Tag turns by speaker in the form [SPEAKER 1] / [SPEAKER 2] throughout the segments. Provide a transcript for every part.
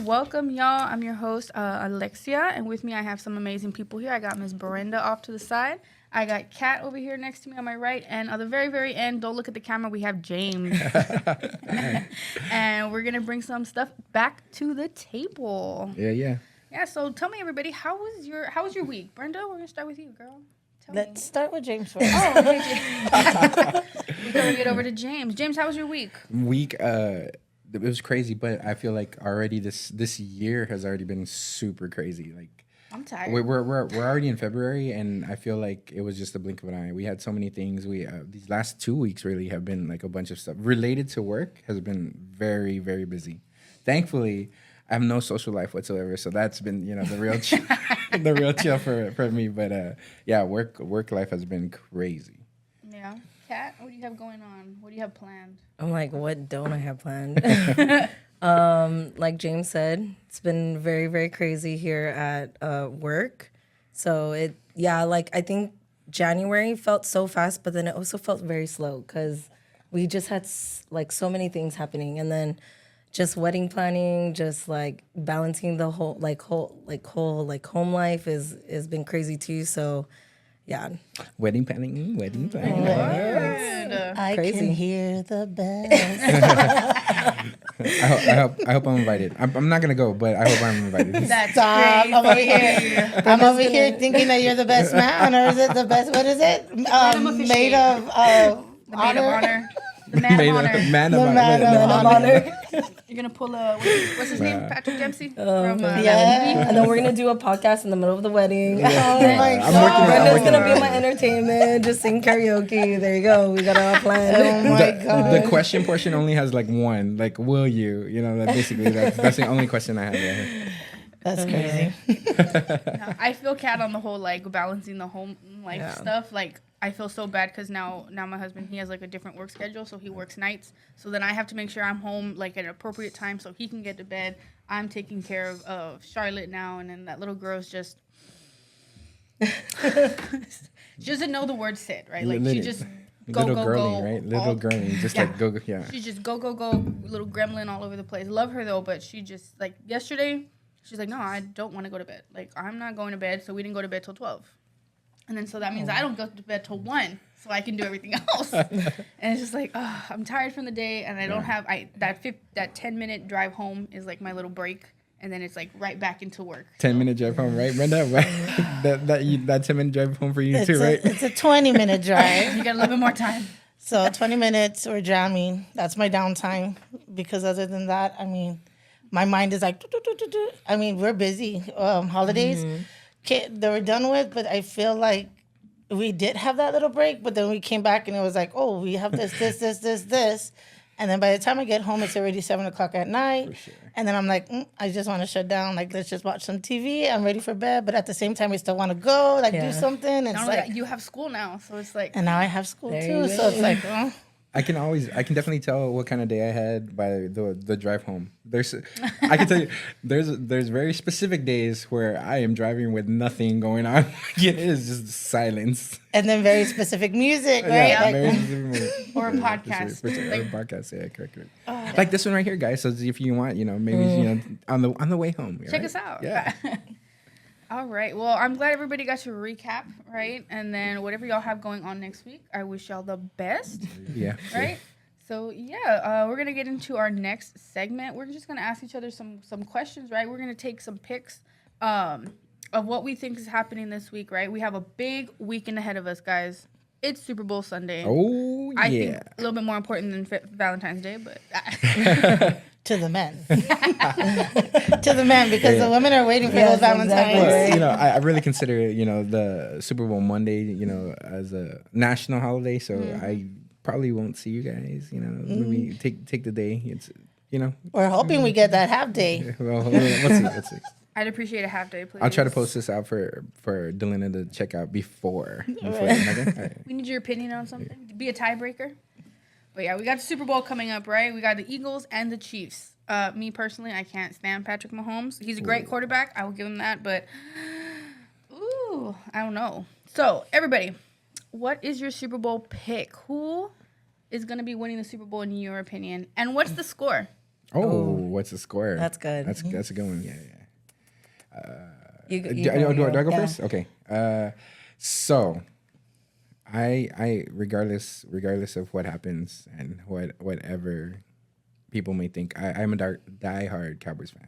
[SPEAKER 1] welcome, y'all. I'm your host, Alexia, and with me I have some amazing people here. I got Miss Brenda off to the side. I got Kat over here next to me on my right, and at the very, very end, don't look at the camera, we have James. And we're going to bring some stuff back to the table.
[SPEAKER 2] Yeah,
[SPEAKER 1] so tell me, everybody, how was your week? Brenda, we're going to start with you, girl.
[SPEAKER 3] Let's start with James first.
[SPEAKER 1] Oh, okay, James. We're going to get over to James. James, how was your week?
[SPEAKER 2] It was crazy, but I feel like already this year has already been super crazy. Like,
[SPEAKER 1] I'm tired.
[SPEAKER 2] We're already in February, and I feel like it was just a blink of an eye. We had so many things. These last 2 weeks really have been like a bunch of stuff related to work. Has been very, very busy. Thankfully, I have no social life whatsoever, so that's been the real the real chill for me. But work life has been crazy.
[SPEAKER 1] Yeah. Kat, what do you have going on? What do you have planned?
[SPEAKER 3] I'm like, what don't I have planned? Like James said, it's been very, very crazy here at work. So I think January felt so fast, but then it also felt very slow because we just had like so many things happening, and then just wedding planning, just like balancing the whole home life has been crazy too. So. Yeah.
[SPEAKER 2] Wedding planning.
[SPEAKER 3] I
[SPEAKER 4] can hear the bells.
[SPEAKER 2] I hope I'm invited. I'm not gonna go, but I hope I'm invited.
[SPEAKER 1] That's
[SPEAKER 4] Stop.
[SPEAKER 1] crazy.
[SPEAKER 4] I'm over here thinking that you're the best man, or is it the best? What is it? Maid of
[SPEAKER 1] the maid of honor. The man of honor. You're gonna pull what's his name? Patrick Dempsey from
[SPEAKER 4] yeah.
[SPEAKER 3] And then we're gonna do a podcast in the middle of the wedding.
[SPEAKER 4] Oh my
[SPEAKER 2] I'm
[SPEAKER 4] God.
[SPEAKER 3] Brenda's gonna be my entertainment, just sing karaoke. There you go. We got it all planned.
[SPEAKER 4] Oh my God.
[SPEAKER 2] The question portion only has like one. Like, will you? That's the only question I have. There.
[SPEAKER 4] That's crazy.
[SPEAKER 1] I feel Kat on the whole like balancing the home life stuff. Like I feel so bad because now my husband, he has like a different work schedule, so he works nights. So then I have to make sure I'm home like at an appropriate time so he can get to bed. I'm taking care of Charlotte now, and then that little girl's just she doesn't know the word sit, right? Like she just go,
[SPEAKER 2] right? Little girly, just like go, yeah.
[SPEAKER 1] She just go, little gremlin all over the place. Love her though, but she just like yesterday, she's like, no, I don't want to go to bed. Like I'm not going to bed, so we didn't go to bed till 12. And then so that means I don't go to bed till 1, so I can do everything else. And it's just like, I'm tired from the day, and I don't have that 10-minute drive home is like my little break, and then it's like right back into work.
[SPEAKER 2] 10-minute drive home, right, Brenda? that 10-minute drive home for you too, right?
[SPEAKER 4] It's a 20-minute drive.
[SPEAKER 1] You got a little bit more time.
[SPEAKER 4] So 20 minutes or jamming. That's my downtime. Because other than that, I mean, my mind is like, I mean, we're busy. Holidays. Mm-hmm. They were done with, but I feel like we did have that little break, but then we came back and it was like, oh, we have this. And then by the time I get home, it's already 7 o'clock at night. Sure. And then I'm like, I just want to shut down. Like, let's just watch some TV. I'm ready for bed. But at the same time, I still want to go, do something. And it's like,
[SPEAKER 1] you have school now, so it's like.
[SPEAKER 4] And now I have school too. So it's like,
[SPEAKER 2] I can definitely tell what kind of day I had by the drive home. I can tell you, there's very specific days where I am driving with nothing going on. It is just silence.
[SPEAKER 4] And then very specific music, right?
[SPEAKER 2] Yeah, very specific music.
[SPEAKER 1] Or a podcast.
[SPEAKER 2] Or a podcast, yeah, correct. Like this one right here, guys. So if you want, maybe on the way home.
[SPEAKER 1] Check us out.
[SPEAKER 2] Yeah.
[SPEAKER 1] All right. Well, I'm glad everybody got to recap, right? And then whatever y'all have going on next week, I wish y'all the best.
[SPEAKER 2] Yeah.
[SPEAKER 1] Right? So, we're going to get into our next segment. We're just going to ask each other some questions, right? We're going to take some picks of what we think is happening this week, right? We have a big weekend ahead of us, guys. It's Super Bowl Sunday.
[SPEAKER 2] Oh, yeah.
[SPEAKER 1] I think a little bit more important than Valentine's Day, but...
[SPEAKER 4] To the men. To the men, because the women are waiting for those Valentine's.
[SPEAKER 2] Well, I really consider, the Super Bowl Monday, as a national holiday. So I probably won't see you guys, maybe take the day. It's,
[SPEAKER 4] We're hoping we get that half day.
[SPEAKER 2] Well, let's see.
[SPEAKER 1] I'd appreciate a half day, please.
[SPEAKER 2] I'll try to post this out for Delina to check out before.
[SPEAKER 1] Right. We need your opinion on something. Be a tiebreaker. But yeah, we got the Super Bowl coming up, right? We got the Eagles and the Chiefs. Me personally, I can't stand Patrick Mahomes. He's a great quarterback. I will give him that, but I don't know. So, everybody, what is your Super Bowl pick? Who is going to be winning the Super Bowl in your opinion? And what's the score?
[SPEAKER 2] Oh, what's the score?
[SPEAKER 3] That's good.
[SPEAKER 2] That's a good one. Yeah.
[SPEAKER 3] You
[SPEAKER 2] Do,
[SPEAKER 3] go,
[SPEAKER 2] do I go
[SPEAKER 3] yeah.
[SPEAKER 2] first? Okay. So I regardless of what happens and whatever people may think, I'm a diehard Cowboys fan.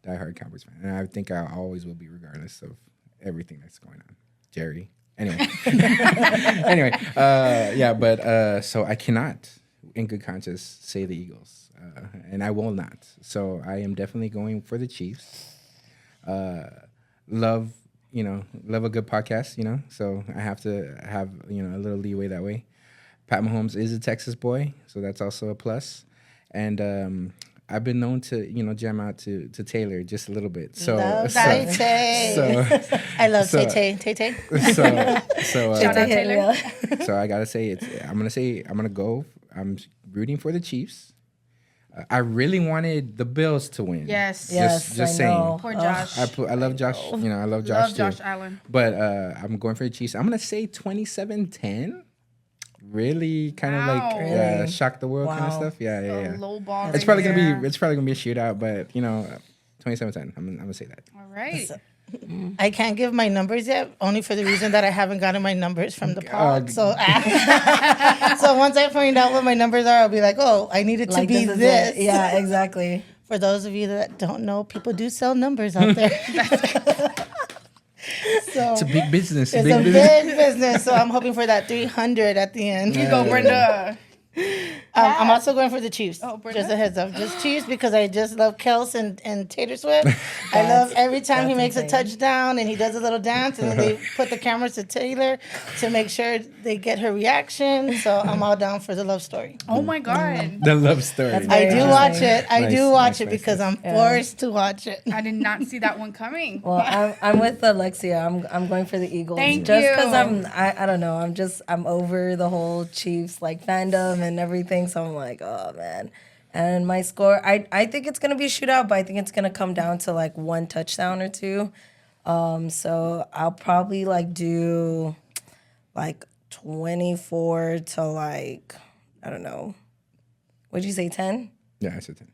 [SPEAKER 2] Diehard Cowboys fan, and I think I always will be, regardless of everything that's going on. Jerry. Anyway. Yeah, but so I cannot, in good conscience, say the Eagles, and I will not. So I am definitely going for the Chiefs. Love a good podcast, so I have to have, a little leeway that way. Pat Mahomes is a Texas boy, so that's also a plus. And I've been known to, jam out to Taylor just a little bit. So,
[SPEAKER 4] Love
[SPEAKER 2] so,
[SPEAKER 4] Tay-Tay.
[SPEAKER 2] so,
[SPEAKER 4] I love
[SPEAKER 2] so-
[SPEAKER 4] Tay-Tay. Tay-Tay.
[SPEAKER 2] so,
[SPEAKER 1] Shout out Taylor.
[SPEAKER 2] so I gotta say I'm rooting for the Chiefs. I really wanted the Bills to win.
[SPEAKER 1] Yes.
[SPEAKER 3] Yes,
[SPEAKER 2] just
[SPEAKER 3] I
[SPEAKER 2] saying.
[SPEAKER 3] know.
[SPEAKER 1] Poor Josh.
[SPEAKER 2] I love Josh. I love Josh
[SPEAKER 1] Love
[SPEAKER 2] too.
[SPEAKER 1] Josh Allen.
[SPEAKER 2] But I'm going for the Chiefs. I'm gonna say 27-10. Really kind of
[SPEAKER 1] Wow.
[SPEAKER 3] Really?
[SPEAKER 2] shock the world kind of
[SPEAKER 3] Wow.
[SPEAKER 2] stuff. Yeah.
[SPEAKER 1] A low ball.
[SPEAKER 2] It's
[SPEAKER 1] right
[SPEAKER 2] probably
[SPEAKER 1] there.
[SPEAKER 2] gonna be a shootout, but 27-10. I'm gonna say that.
[SPEAKER 1] All right.
[SPEAKER 4] I can't give my numbers yet, only for the reason that I haven't gotten my numbers from the pod. So once I find out what my numbers are, I'll be like, oh, I need it to
[SPEAKER 3] Like
[SPEAKER 4] be
[SPEAKER 3] is
[SPEAKER 4] this.
[SPEAKER 3] it. Yeah, exactly.
[SPEAKER 4] For those of you that don't know, people do sell numbers out there. So
[SPEAKER 2] It's a big business.
[SPEAKER 4] it's a big business. So I'm hoping for that 300 at the end.
[SPEAKER 1] You go, Brenda.
[SPEAKER 4] I'm also going for the Chiefs.
[SPEAKER 1] Oh, Brenda?
[SPEAKER 4] Just a heads up. Just Chiefs because I just love Kels and Tater Swift. I love every time he makes
[SPEAKER 3] insane.
[SPEAKER 4] a touchdown and he does a little dance and then they put the cameras to Taylor to make sure they get her reaction. So I'm all down for the love story.
[SPEAKER 1] Oh my God.
[SPEAKER 2] The love story.
[SPEAKER 3] That's
[SPEAKER 4] I
[SPEAKER 3] very
[SPEAKER 4] do watch it. I
[SPEAKER 2] Nice,
[SPEAKER 4] do watch
[SPEAKER 2] nice,
[SPEAKER 4] it
[SPEAKER 2] nice,
[SPEAKER 4] because
[SPEAKER 2] nice.
[SPEAKER 4] I'm forced to watch it.
[SPEAKER 1] I did not see that one coming.
[SPEAKER 3] Well, I'm with Alexia. I'm going for the Eagles.
[SPEAKER 1] Thank
[SPEAKER 3] just
[SPEAKER 1] you.
[SPEAKER 3] because I don't know. I'm over the whole Chiefs fandom and everything. So I'm like, oh man. And my score, I think it's gonna be a shootout, but I think it's gonna come down to one touchdown or two. So I'll probably do 24 to I don't know. What'd you say, 10?
[SPEAKER 2] Yeah, I said 10.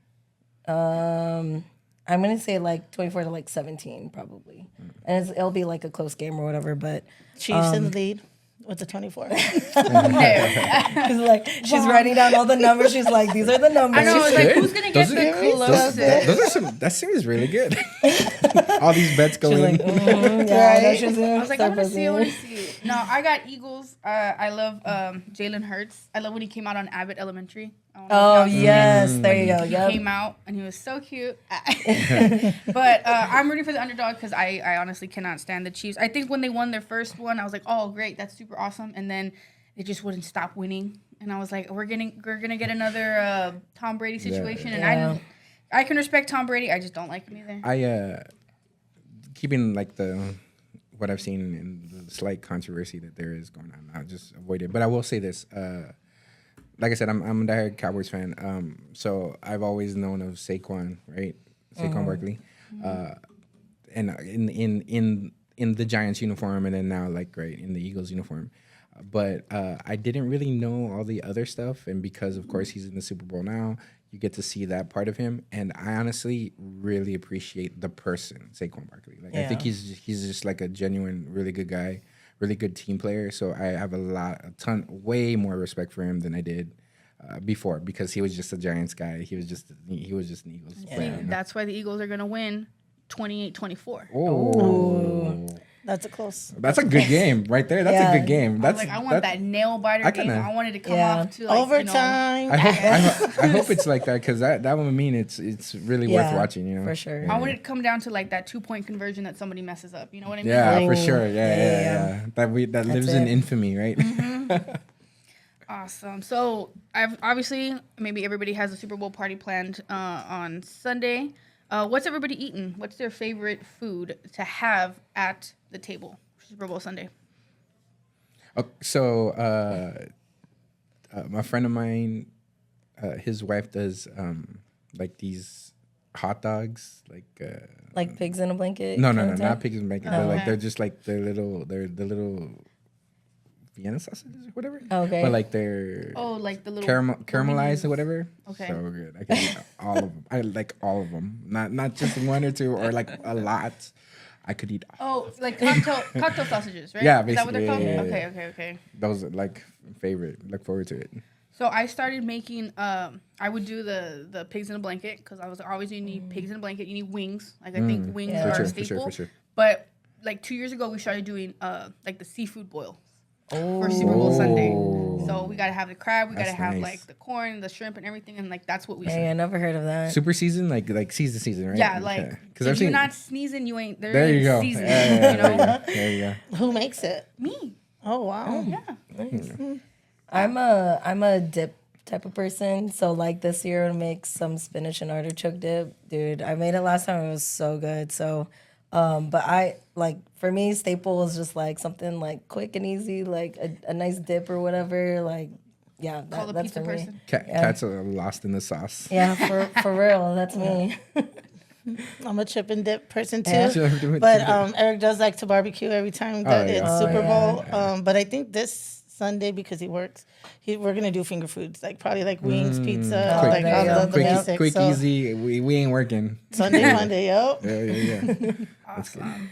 [SPEAKER 3] I'm gonna say 24 to 17 probably, and it'll be a close game or whatever. But
[SPEAKER 4] Chiefs in the lead with the 24.
[SPEAKER 3] she's writing down all the numbers. She's like, these are the numbers.
[SPEAKER 1] I know. It's like, who's gonna get
[SPEAKER 2] Those
[SPEAKER 1] the
[SPEAKER 2] are-
[SPEAKER 1] closest?
[SPEAKER 2] That seems really good. All these bets go
[SPEAKER 3] She's
[SPEAKER 2] in.
[SPEAKER 3] like, yeah, I know she's
[SPEAKER 1] I was like, I want to see. I want to see. No, I got Eagles. I love Jalen Hurts. I love when he came out on Abbott Elementary. I don't know if
[SPEAKER 3] Oh
[SPEAKER 1] y'all seen
[SPEAKER 3] yes, there you go.
[SPEAKER 1] He
[SPEAKER 3] Yep.
[SPEAKER 1] came out and he was so cute. But I'm rooting for the underdog because I honestly cannot stand the Chiefs. I think when they won their first one, I was like, oh great, that's super awesome. And then they just wouldn't stop winning. And I was like, we're gonna get another Tom Brady situation.
[SPEAKER 3] Yeah.
[SPEAKER 1] And I can respect Tom Brady. I just don't like him either.
[SPEAKER 2] I keeping what I've seen in the slight controversy that there is going on. I'll just avoid it. But I will say this. Like I said, I'm a diehard Cowboys fan. So I've always known of Saquon, right? Saquon Barkley. And in the Giants uniform, and then now in the Eagles uniform. But I didn't really know all the other stuff, and because of course he's in the Super Bowl now, you get to see that part of him, and I honestly really appreciate the person Saquon Barkley. I think he's just a genuine, really good guy, really good team player. So I have way more respect for him than I did before, because he was just a Giants guy. He was just an Eagles player. you know?
[SPEAKER 1] That's why the Eagles are gonna win 28-24.
[SPEAKER 2] Oh.
[SPEAKER 4] That's a close.
[SPEAKER 2] That's a good game right there. That's a good game.
[SPEAKER 1] I was like, I want that nail biter game. I wanted to come off to
[SPEAKER 4] Overtime.
[SPEAKER 2] I hope it's like that, because that would mean it's really worth watching. You know,
[SPEAKER 3] for sure.
[SPEAKER 1] I want it to come down to that 2-point conversion that somebody messes up. You know what I mean?
[SPEAKER 2] Yeah,
[SPEAKER 1] Like,
[SPEAKER 2] for sure. Yeah. That lives in infamy, right?
[SPEAKER 1] awesome. So I've obviously maybe everybody has a Super Bowl party planned on Sunday. What's everybody eating? What's their favorite food to have at the table for Super Bowl Sunday?
[SPEAKER 2] So my friend of mine, his wife does these hot dogs,
[SPEAKER 3] Like pigs in a blanket.
[SPEAKER 2] no,
[SPEAKER 3] kind of thing?
[SPEAKER 2] not pigs and bacon. But they're just the little Vienna sausages or whatever.
[SPEAKER 3] Okay.
[SPEAKER 2] But like they're
[SPEAKER 1] like the little
[SPEAKER 2] caramelized or whatever.
[SPEAKER 1] Okay.
[SPEAKER 2] So good. I can eat all of them. I like all of them. Not just one or two or like a lot. I could eat
[SPEAKER 1] like cocktail sausages, right?
[SPEAKER 2] Yeah,
[SPEAKER 1] Is that what they're called?
[SPEAKER 2] basically, yeah.
[SPEAKER 1] Okay.
[SPEAKER 2] those are like favorite. Look forward to it.
[SPEAKER 1] So I started making. I would do the pigs in a blanket because I was always you need pigs in a blanket. You need wings. Like I think wings
[SPEAKER 3] Yeah.
[SPEAKER 1] are
[SPEAKER 2] For
[SPEAKER 1] a
[SPEAKER 2] sure,
[SPEAKER 1] staple.
[SPEAKER 2] for sure.
[SPEAKER 1] But like 2 years ago, we started doing like the seafood boil for Super Bowl Sunday. So we gotta have the crab. We gotta
[SPEAKER 2] That's
[SPEAKER 1] have
[SPEAKER 2] nice.
[SPEAKER 1] like the corn, the shrimp, and everything. And like that's what we.
[SPEAKER 3] Hey, I never heard of that.
[SPEAKER 2] Super season, like season, right?
[SPEAKER 1] Yeah, like
[SPEAKER 2] because
[SPEAKER 1] if you're not sneezing, you ain't.
[SPEAKER 2] There you go.
[SPEAKER 1] Seasoning,
[SPEAKER 2] Yeah,
[SPEAKER 1] you know.
[SPEAKER 2] there you go.
[SPEAKER 4] Who makes it?
[SPEAKER 1] Me.
[SPEAKER 4] Oh wow.
[SPEAKER 1] Yeah.
[SPEAKER 3] I'm a dip type of person. So like this year I make some spinach and artichoke dip. Dude, I made it last time. It was so good. So but I like for me staple is just like something like quick and easy, like a nice dip or whatever. Like yeah,
[SPEAKER 1] Call the
[SPEAKER 3] that's
[SPEAKER 1] pizza
[SPEAKER 3] for me.
[SPEAKER 1] person.
[SPEAKER 2] Cats are lost in the sauce.
[SPEAKER 3] Yeah, for real. That's me.
[SPEAKER 4] I'm a chip and dip person too.
[SPEAKER 2] Yeah.
[SPEAKER 4] But Eric does like to barbecue every time that
[SPEAKER 2] yeah.
[SPEAKER 4] it's
[SPEAKER 2] Oh,
[SPEAKER 4] Super
[SPEAKER 3] yeah.
[SPEAKER 4] Bowl. But I think this Sunday because he works, we're gonna do finger foods like probably like wings, pizza,
[SPEAKER 3] Quick,
[SPEAKER 4] like
[SPEAKER 3] there
[SPEAKER 4] all
[SPEAKER 3] you go.
[SPEAKER 4] the
[SPEAKER 2] quick,
[SPEAKER 4] basics.
[SPEAKER 2] quick,
[SPEAKER 4] So
[SPEAKER 2] easy. We ain't working.
[SPEAKER 4] Sunday, Monday, yep.
[SPEAKER 2] Yeah.
[SPEAKER 1] Awesome.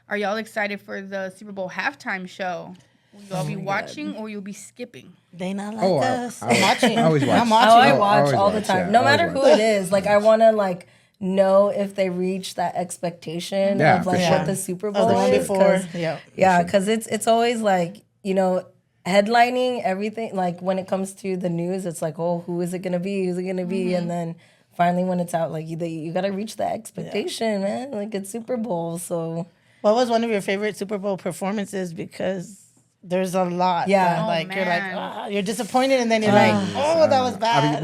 [SPEAKER 1] Are y'all excited for the Super Bowl halftime show? Will y'all be watching or you'll be skipping?
[SPEAKER 4] They not like
[SPEAKER 2] Oh,
[SPEAKER 4] us.
[SPEAKER 2] I
[SPEAKER 4] I'm watching.
[SPEAKER 2] always watch.
[SPEAKER 4] I'm
[SPEAKER 3] Oh,
[SPEAKER 4] watching.
[SPEAKER 3] I
[SPEAKER 2] Oh,
[SPEAKER 3] watch
[SPEAKER 2] always
[SPEAKER 3] all the
[SPEAKER 2] watch,
[SPEAKER 3] time.
[SPEAKER 2] yeah,
[SPEAKER 3] No
[SPEAKER 2] always
[SPEAKER 3] matter who
[SPEAKER 2] watch.
[SPEAKER 3] it is. Like I wanna like know if they reach that expectation
[SPEAKER 2] Yeah,
[SPEAKER 3] of
[SPEAKER 2] for
[SPEAKER 3] like
[SPEAKER 2] sure.
[SPEAKER 3] what the Super Bowl
[SPEAKER 4] the one
[SPEAKER 3] is.
[SPEAKER 4] before.
[SPEAKER 3] 'Cause-
[SPEAKER 4] Yeah.
[SPEAKER 3] Yeah, because it's always like, you know, headlining everything. Like when it comes to the news, it's like, oh, who is it gonna be? Who's it gonna be? And then finally when it's out, like you gotta reach that expectation, man. Like it's Super Bowl, so
[SPEAKER 4] What was one of your favorite Super Bowl performances? Because there's a lot.
[SPEAKER 3] Yeah.
[SPEAKER 4] that,
[SPEAKER 1] Oh,
[SPEAKER 4] like you're like
[SPEAKER 1] man.
[SPEAKER 4] you're disappointed, and then you're like, oh, that was bad.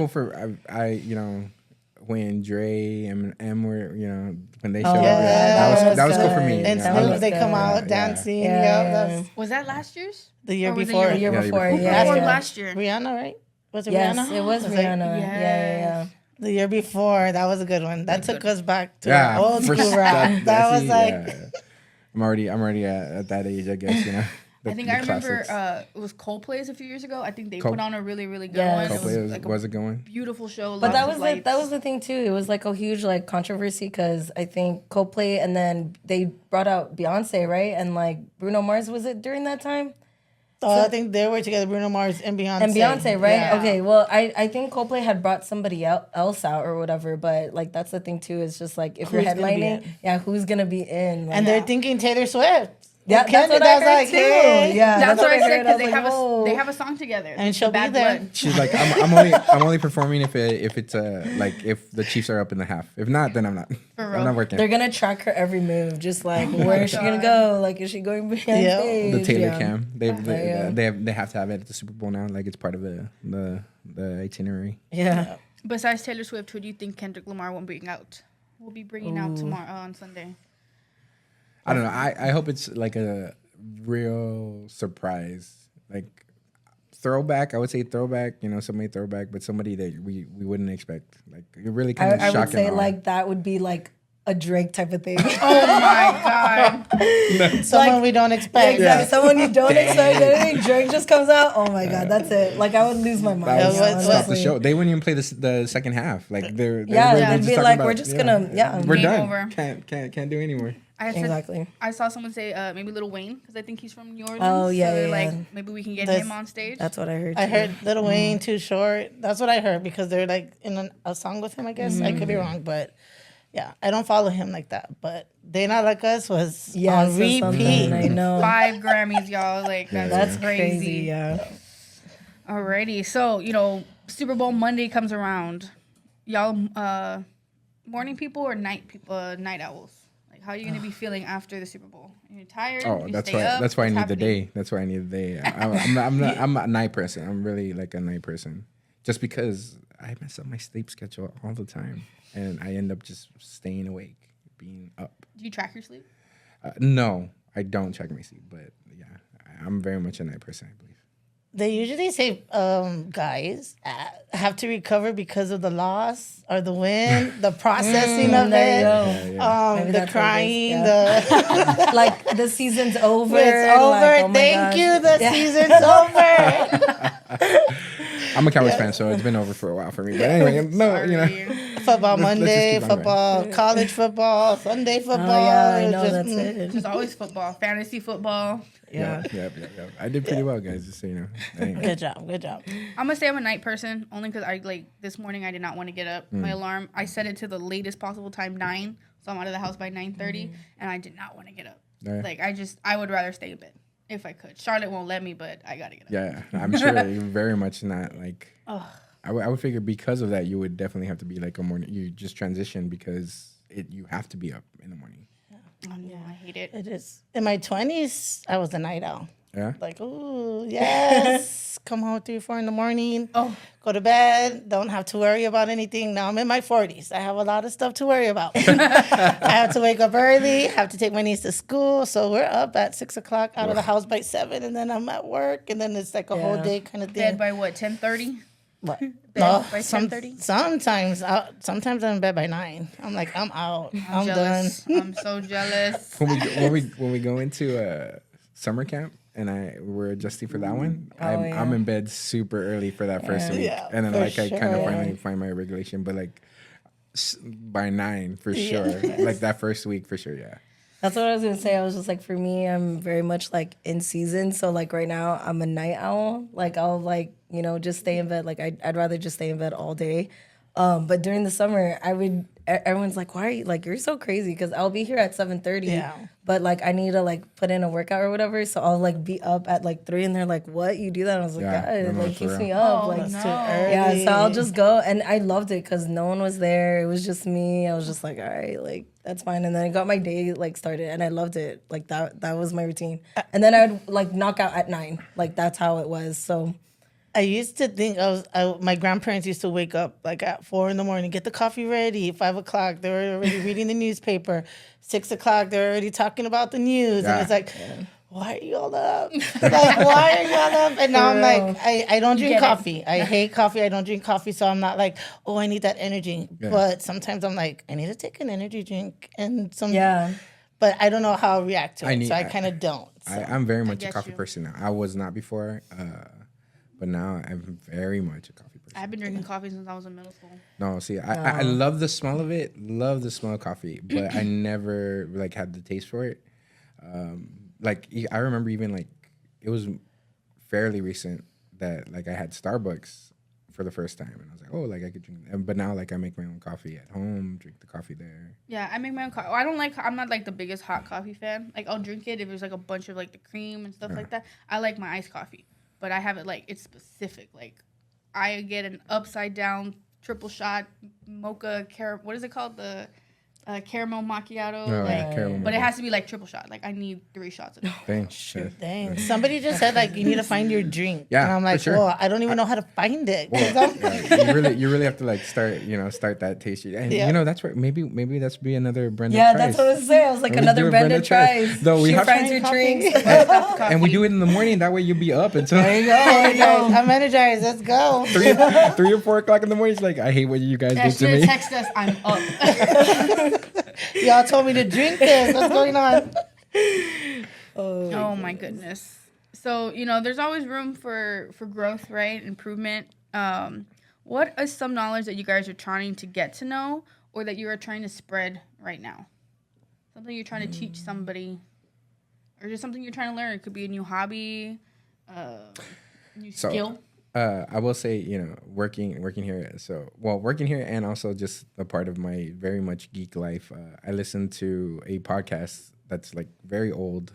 [SPEAKER 2] When Dre and M were, when they showed
[SPEAKER 3] Oh,
[SPEAKER 2] up,
[SPEAKER 4] yeah,
[SPEAKER 2] that was cool for
[SPEAKER 3] good.
[SPEAKER 2] me.
[SPEAKER 4] And
[SPEAKER 3] That
[SPEAKER 4] Snoop,
[SPEAKER 3] was
[SPEAKER 4] they come
[SPEAKER 3] good.
[SPEAKER 4] out
[SPEAKER 2] Yeah.
[SPEAKER 4] dancing.
[SPEAKER 3] Yeah,
[SPEAKER 4] Yeah,
[SPEAKER 3] yeah.
[SPEAKER 4] that's
[SPEAKER 1] Was that last year's?
[SPEAKER 4] the year
[SPEAKER 1] Or was it
[SPEAKER 4] before.
[SPEAKER 3] the year
[SPEAKER 2] Yeah,
[SPEAKER 3] before.
[SPEAKER 2] the year
[SPEAKER 3] Yeah,
[SPEAKER 1] Or
[SPEAKER 3] yeah.
[SPEAKER 1] last year?
[SPEAKER 4] Rihanna, right? Was it
[SPEAKER 3] Yes,
[SPEAKER 4] Rihanna?
[SPEAKER 3] it was
[SPEAKER 4] it
[SPEAKER 3] Rihanna. Yeah.
[SPEAKER 4] the year before. That was a good one. That took us back to
[SPEAKER 2] Yeah,
[SPEAKER 4] our old
[SPEAKER 2] for
[SPEAKER 4] school
[SPEAKER 2] sure.
[SPEAKER 4] rap. That was
[SPEAKER 2] See,
[SPEAKER 4] like,
[SPEAKER 2] yeah. I'm already at that age, I guess.
[SPEAKER 1] I think
[SPEAKER 2] the
[SPEAKER 1] I remember
[SPEAKER 2] classics.
[SPEAKER 1] it was Coldplay's a few years ago. I think they
[SPEAKER 2] Col-
[SPEAKER 1] put on a really, really good
[SPEAKER 3] Yes.
[SPEAKER 1] one. It
[SPEAKER 2] Coldplay
[SPEAKER 1] like
[SPEAKER 2] was it going?
[SPEAKER 1] beautiful show.
[SPEAKER 3] But that
[SPEAKER 1] lots
[SPEAKER 3] was
[SPEAKER 1] of
[SPEAKER 3] that
[SPEAKER 1] lights.
[SPEAKER 3] was the thing too. It was like a huge like controversy because I think Coldplay and then they brought out Beyonce, right? And like Bruno Mars, was it during that time?
[SPEAKER 4] I think they were together, Bruno Mars and Beyonce.
[SPEAKER 3] And Beyonce, right?
[SPEAKER 4] Yeah.
[SPEAKER 3] Okay, well, I think Coldplay had brought somebody else out or whatever, but like that's the thing too. Is just like if
[SPEAKER 4] Who's
[SPEAKER 3] you're
[SPEAKER 4] gonna be
[SPEAKER 3] headlining,
[SPEAKER 4] in?
[SPEAKER 3] who's gonna be in? Like,
[SPEAKER 4] And they're thinking Taylor Swift.
[SPEAKER 3] yeah,
[SPEAKER 4] With
[SPEAKER 3] that's what
[SPEAKER 4] Kendrick,
[SPEAKER 3] I heard
[SPEAKER 4] was
[SPEAKER 3] too.
[SPEAKER 4] hey.
[SPEAKER 3] Yeah,
[SPEAKER 1] That's what I said
[SPEAKER 3] heard.
[SPEAKER 1] because
[SPEAKER 3] was like,
[SPEAKER 1] they have a song together.
[SPEAKER 4] And she'll be
[SPEAKER 1] Bad
[SPEAKER 4] there.
[SPEAKER 1] Blood.
[SPEAKER 2] She's like, I'm only performing if it's like if the Chiefs are up in the half. If not, then I'm not.
[SPEAKER 1] For
[SPEAKER 2] I'm
[SPEAKER 1] real.
[SPEAKER 2] not working.
[SPEAKER 3] They're gonna track her every move, just like where is she gonna go? Like is she going behind
[SPEAKER 4] Yeah.
[SPEAKER 3] stage?
[SPEAKER 2] The Taylor
[SPEAKER 3] Yeah.
[SPEAKER 2] cam.
[SPEAKER 3] Yeah.
[SPEAKER 2] They have to have it at the Super Bowl now. Like it's part of the itinerary.
[SPEAKER 3] Yeah.
[SPEAKER 1] Besides Taylor Swift, who do you think Kendrick Lamar will bring out? We'll be bringing out tomorrow on Sunday.
[SPEAKER 2] I don't know. I hope it's like a real surprise, like throwback. I would say throwback. Somebody throwback, but somebody that we wouldn't expect. Like it really kind of
[SPEAKER 3] I
[SPEAKER 2] shocking.
[SPEAKER 3] would say like that would be like a Drake type of thing.
[SPEAKER 1] Oh my god!
[SPEAKER 4] Someone we don't expect.
[SPEAKER 3] Exactly. Someone you don't expect anything, Drake just comes out. Oh my god, that's it. Like I would lose my mind.
[SPEAKER 2] That was
[SPEAKER 4] Yeah,
[SPEAKER 2] stop the
[SPEAKER 3] honestly.
[SPEAKER 2] show. They wouldn't even play the second half. Like they're
[SPEAKER 3] Yeah,
[SPEAKER 2] just
[SPEAKER 3] they'd be
[SPEAKER 2] talking
[SPEAKER 3] like,
[SPEAKER 2] about-
[SPEAKER 3] we're just gonna
[SPEAKER 2] we're
[SPEAKER 1] Game
[SPEAKER 2] done.
[SPEAKER 1] over.
[SPEAKER 2] Can't do anymore.
[SPEAKER 3] Exactly.
[SPEAKER 1] I saw someone say maybe Lil Wayne because I think he's from New Orleans.
[SPEAKER 3] Oh, yeah,
[SPEAKER 1] so they're
[SPEAKER 3] yeah,
[SPEAKER 1] like
[SPEAKER 3] yeah.
[SPEAKER 1] maybe we can get
[SPEAKER 4] That's-
[SPEAKER 1] him on stage.
[SPEAKER 3] That's what I heard.
[SPEAKER 4] I
[SPEAKER 3] too.
[SPEAKER 4] heard Lil Wayne Too Short. That's what I heard because they're like in a song with him. I guess I could be wrong, but yeah, I don't follow him like that. But They Not Like Us was
[SPEAKER 3] Yes,
[SPEAKER 4] on
[SPEAKER 3] that's something
[SPEAKER 4] repeat.
[SPEAKER 3] I know.
[SPEAKER 1] 5 Grammys, y'all. Like
[SPEAKER 3] That's
[SPEAKER 1] crazy.
[SPEAKER 3] crazy. Yeah.
[SPEAKER 1] Alrighty, so Super Bowl Monday comes around. Y'all, morning people or night people? Night owls. Like, how are you gonna be feeling after the Super Bowl? Are you tired?
[SPEAKER 2] Oh,
[SPEAKER 1] You
[SPEAKER 2] that's
[SPEAKER 1] stay
[SPEAKER 2] why.
[SPEAKER 1] up?
[SPEAKER 2] That's why I
[SPEAKER 1] What's
[SPEAKER 2] need
[SPEAKER 1] happening?
[SPEAKER 2] the day. That's why I need the day. I'm a night person. I'm really like a night person, just because I mess up my sleep schedule all the time, and I end up just staying awake, being up.
[SPEAKER 1] Do you track your sleep?
[SPEAKER 2] No, I don't check my sleep, but yeah, I'm very much a night person, I believe.
[SPEAKER 4] They usually say guys have to recover because of the loss or the win, the processing of
[SPEAKER 3] there you
[SPEAKER 4] it,
[SPEAKER 3] go. Maybe
[SPEAKER 4] the
[SPEAKER 3] that's what it
[SPEAKER 4] crying,
[SPEAKER 3] is, yeah.
[SPEAKER 4] the
[SPEAKER 3] Like the season's over.
[SPEAKER 4] it's over.
[SPEAKER 3] Like, oh my
[SPEAKER 4] Thank
[SPEAKER 3] gosh.
[SPEAKER 4] you. The season's over.
[SPEAKER 2] I'm a Cowboys fan, so it's been over for a while for me. But anyway, no, you know.
[SPEAKER 1] Sorry.
[SPEAKER 4] Football
[SPEAKER 2] Let's just
[SPEAKER 4] Monday,
[SPEAKER 2] keep on
[SPEAKER 4] football, college football, Sunday football.
[SPEAKER 3] Oh yeah, I
[SPEAKER 4] It
[SPEAKER 3] know
[SPEAKER 4] just,
[SPEAKER 3] that's
[SPEAKER 1] It's
[SPEAKER 3] it.
[SPEAKER 1] always football, fantasy football.
[SPEAKER 3] Yeah.
[SPEAKER 2] Yep. I did pretty well, guys. Just so you know. Dang.
[SPEAKER 4] Good job.
[SPEAKER 1] I'm gonna say I'm a night person only because I like this morning I did not want to get up. My alarm I set it to the latest possible time 9, so I'm out of the house by 9:30, and I did not want to get up.
[SPEAKER 2] Yeah.
[SPEAKER 1] Like I would rather stay in bed if I could. Charlotte won't let me, but I gotta get up.
[SPEAKER 2] Yeah, I'm sure you're very much not like. I would figure because of that, you would definitely have to be like a morning. You just transition because you have to be up in the morning.
[SPEAKER 1] Oh, no, I hate it.
[SPEAKER 4] It is. In my 20s, I was a night owl.
[SPEAKER 2] Yeah.
[SPEAKER 4] Like, ooh, yes. Come home 3 or 4 in the morning.
[SPEAKER 1] Oh.
[SPEAKER 4] Go to bed. Don't have to worry about anything. Now I'm in my 40s. I have a lot of stuff to worry about. I have to wake up early. Have to take my niece to school. So we're up at 6 o'clock, out of the house by 7, and then I'm at work, and then it's like a whole day kind of thing.
[SPEAKER 1] Bed by what? 10:30.
[SPEAKER 4] What?
[SPEAKER 1] Bed
[SPEAKER 4] No,
[SPEAKER 1] by 10:30.
[SPEAKER 4] sometimes I'm in bed by 9. I'm like, I'm out. I'm
[SPEAKER 1] Jealous.
[SPEAKER 4] done.
[SPEAKER 1] I'm so jealous.
[SPEAKER 2] When we go into summer camp and we're adjusting for that one, I'm in bed super early for that first week,
[SPEAKER 4] Yeah,
[SPEAKER 2] and then
[SPEAKER 4] for
[SPEAKER 2] I kind of
[SPEAKER 4] sure.
[SPEAKER 2] finally find my regulation, but like by 9 for sure, like that first week for sure, yeah.
[SPEAKER 3] That's what I was gonna say. I was just like, for me, I'm very much like in season. So like right now, I'm a night owl. Like I'll like just stay in bed. Like I'd rather just stay in bed all day. But during the summer, everyone's like, why are you like you're so crazy? Because I'll be here at 7:30.
[SPEAKER 4] Yeah.
[SPEAKER 3] But like I need to like put in a workout or whatever. So I'll like be up at like 3, and they're like, what? You do that? And I was like,
[SPEAKER 2] Yeah,
[SPEAKER 3] God,
[SPEAKER 2] no,
[SPEAKER 3] it like
[SPEAKER 2] for
[SPEAKER 3] keeps
[SPEAKER 2] real.
[SPEAKER 3] me up.
[SPEAKER 1] Oh,
[SPEAKER 3] Like
[SPEAKER 1] no.
[SPEAKER 4] Too early.
[SPEAKER 3] yeah, so I'll just go, and I loved it because no one was there. It was just me. I was just like, all right, like that's fine. And then I got my day like started, and I loved it. Like that was my routine. And then I would like knock out at 9. Like that's how it was. So
[SPEAKER 4] I used to think my grandparents used to wake up like at 4 in the morning, get the coffee ready. 5 o'clock, they were already reading the newspaper. 6 o'clock, they're already talking about the news.
[SPEAKER 2] Yeah.
[SPEAKER 4] And it's like, why are you all up? Like, why are you all up? And now I'm like, I don't drink
[SPEAKER 1] get it.
[SPEAKER 4] coffee. I hate coffee. I don't drink coffee. So I'm not like, oh, I need that energy.
[SPEAKER 2] Yeah.
[SPEAKER 4] But sometimes I'm like, I need to take an energy drink and some.
[SPEAKER 3] yeah.
[SPEAKER 4] But I don't know how I'll react to it. So I
[SPEAKER 2] I
[SPEAKER 4] kind of don't. So.
[SPEAKER 2] I'm very much a
[SPEAKER 1] get
[SPEAKER 2] coffee
[SPEAKER 1] you.
[SPEAKER 2] person now. I was not before, but now I'm very much a coffee person.
[SPEAKER 1] I've been drinking coffee since I was in middle school.
[SPEAKER 2] No, see, I love the smell of it. Love the smell of coffee, but I never like had the taste for it. Like I remember even like it was fairly recent that like I had Starbucks for the first time, and I was like, oh, like I could drink. But now like I make my own coffee at home, drink the coffee there.
[SPEAKER 1] Yeah, I make my own coffee. I'm not like the biggest hot coffee fan. Like I'll drink it if there's like a bunch of like the cream and stuff like that. I like my iced coffee, but I have it like it's specific. Like I get an upside down triple shot mocha what is it called? The caramel macchiato.
[SPEAKER 2] Oh,
[SPEAKER 1] like,
[SPEAKER 2] yeah, caramel
[SPEAKER 1] but it
[SPEAKER 2] macchiato.
[SPEAKER 1] has to be like triple shot. Like I need 3 shots of it.
[SPEAKER 2] Dang.
[SPEAKER 4] Dang. Somebody just said like you need to find your drink.
[SPEAKER 2] Yeah,
[SPEAKER 4] And I'm like,
[SPEAKER 2] for sure.
[SPEAKER 4] well, I don't even know how to find it. 'Cause I'm-
[SPEAKER 2] Yeah, you really have to like start that taste. And
[SPEAKER 4] Yeah.
[SPEAKER 2] that's where maybe that's be another Brenda.
[SPEAKER 3] Yeah,
[SPEAKER 2] tries.
[SPEAKER 3] that's what I was saying. I was like,
[SPEAKER 2] We
[SPEAKER 3] another
[SPEAKER 2] do a
[SPEAKER 3] Brenda
[SPEAKER 2] Brenda tries.
[SPEAKER 3] tries.
[SPEAKER 2] Though we
[SPEAKER 3] She
[SPEAKER 2] have
[SPEAKER 3] finds
[SPEAKER 2] to-
[SPEAKER 3] your
[SPEAKER 4] Coffee.
[SPEAKER 3] drinks.
[SPEAKER 2] And we do it in the morning. That way you'll be up until
[SPEAKER 3] There you go. There you go.
[SPEAKER 4] I'm energized. Let's go.
[SPEAKER 2] 3 or 4 o'clock in the morning. It's like I hate what you guys
[SPEAKER 1] Yeah,
[SPEAKER 2] did
[SPEAKER 1] she
[SPEAKER 2] to me.
[SPEAKER 1] didn't text us. I'm up.
[SPEAKER 4] Y'all told me to drink this. What's going on?
[SPEAKER 1] Oh my goodness. So, there's always room for growth, right? Improvement. What is some knowledge that you guys are trying to get to know or that you are trying to spread right now? Something you're trying to teach somebody or just something you're trying to learn. It could be a new hobby, new
[SPEAKER 2] So,
[SPEAKER 1] skill.
[SPEAKER 2] I will say, working here. So, working here and also just a part of my very much geek life. I listen to a podcast that's like very old,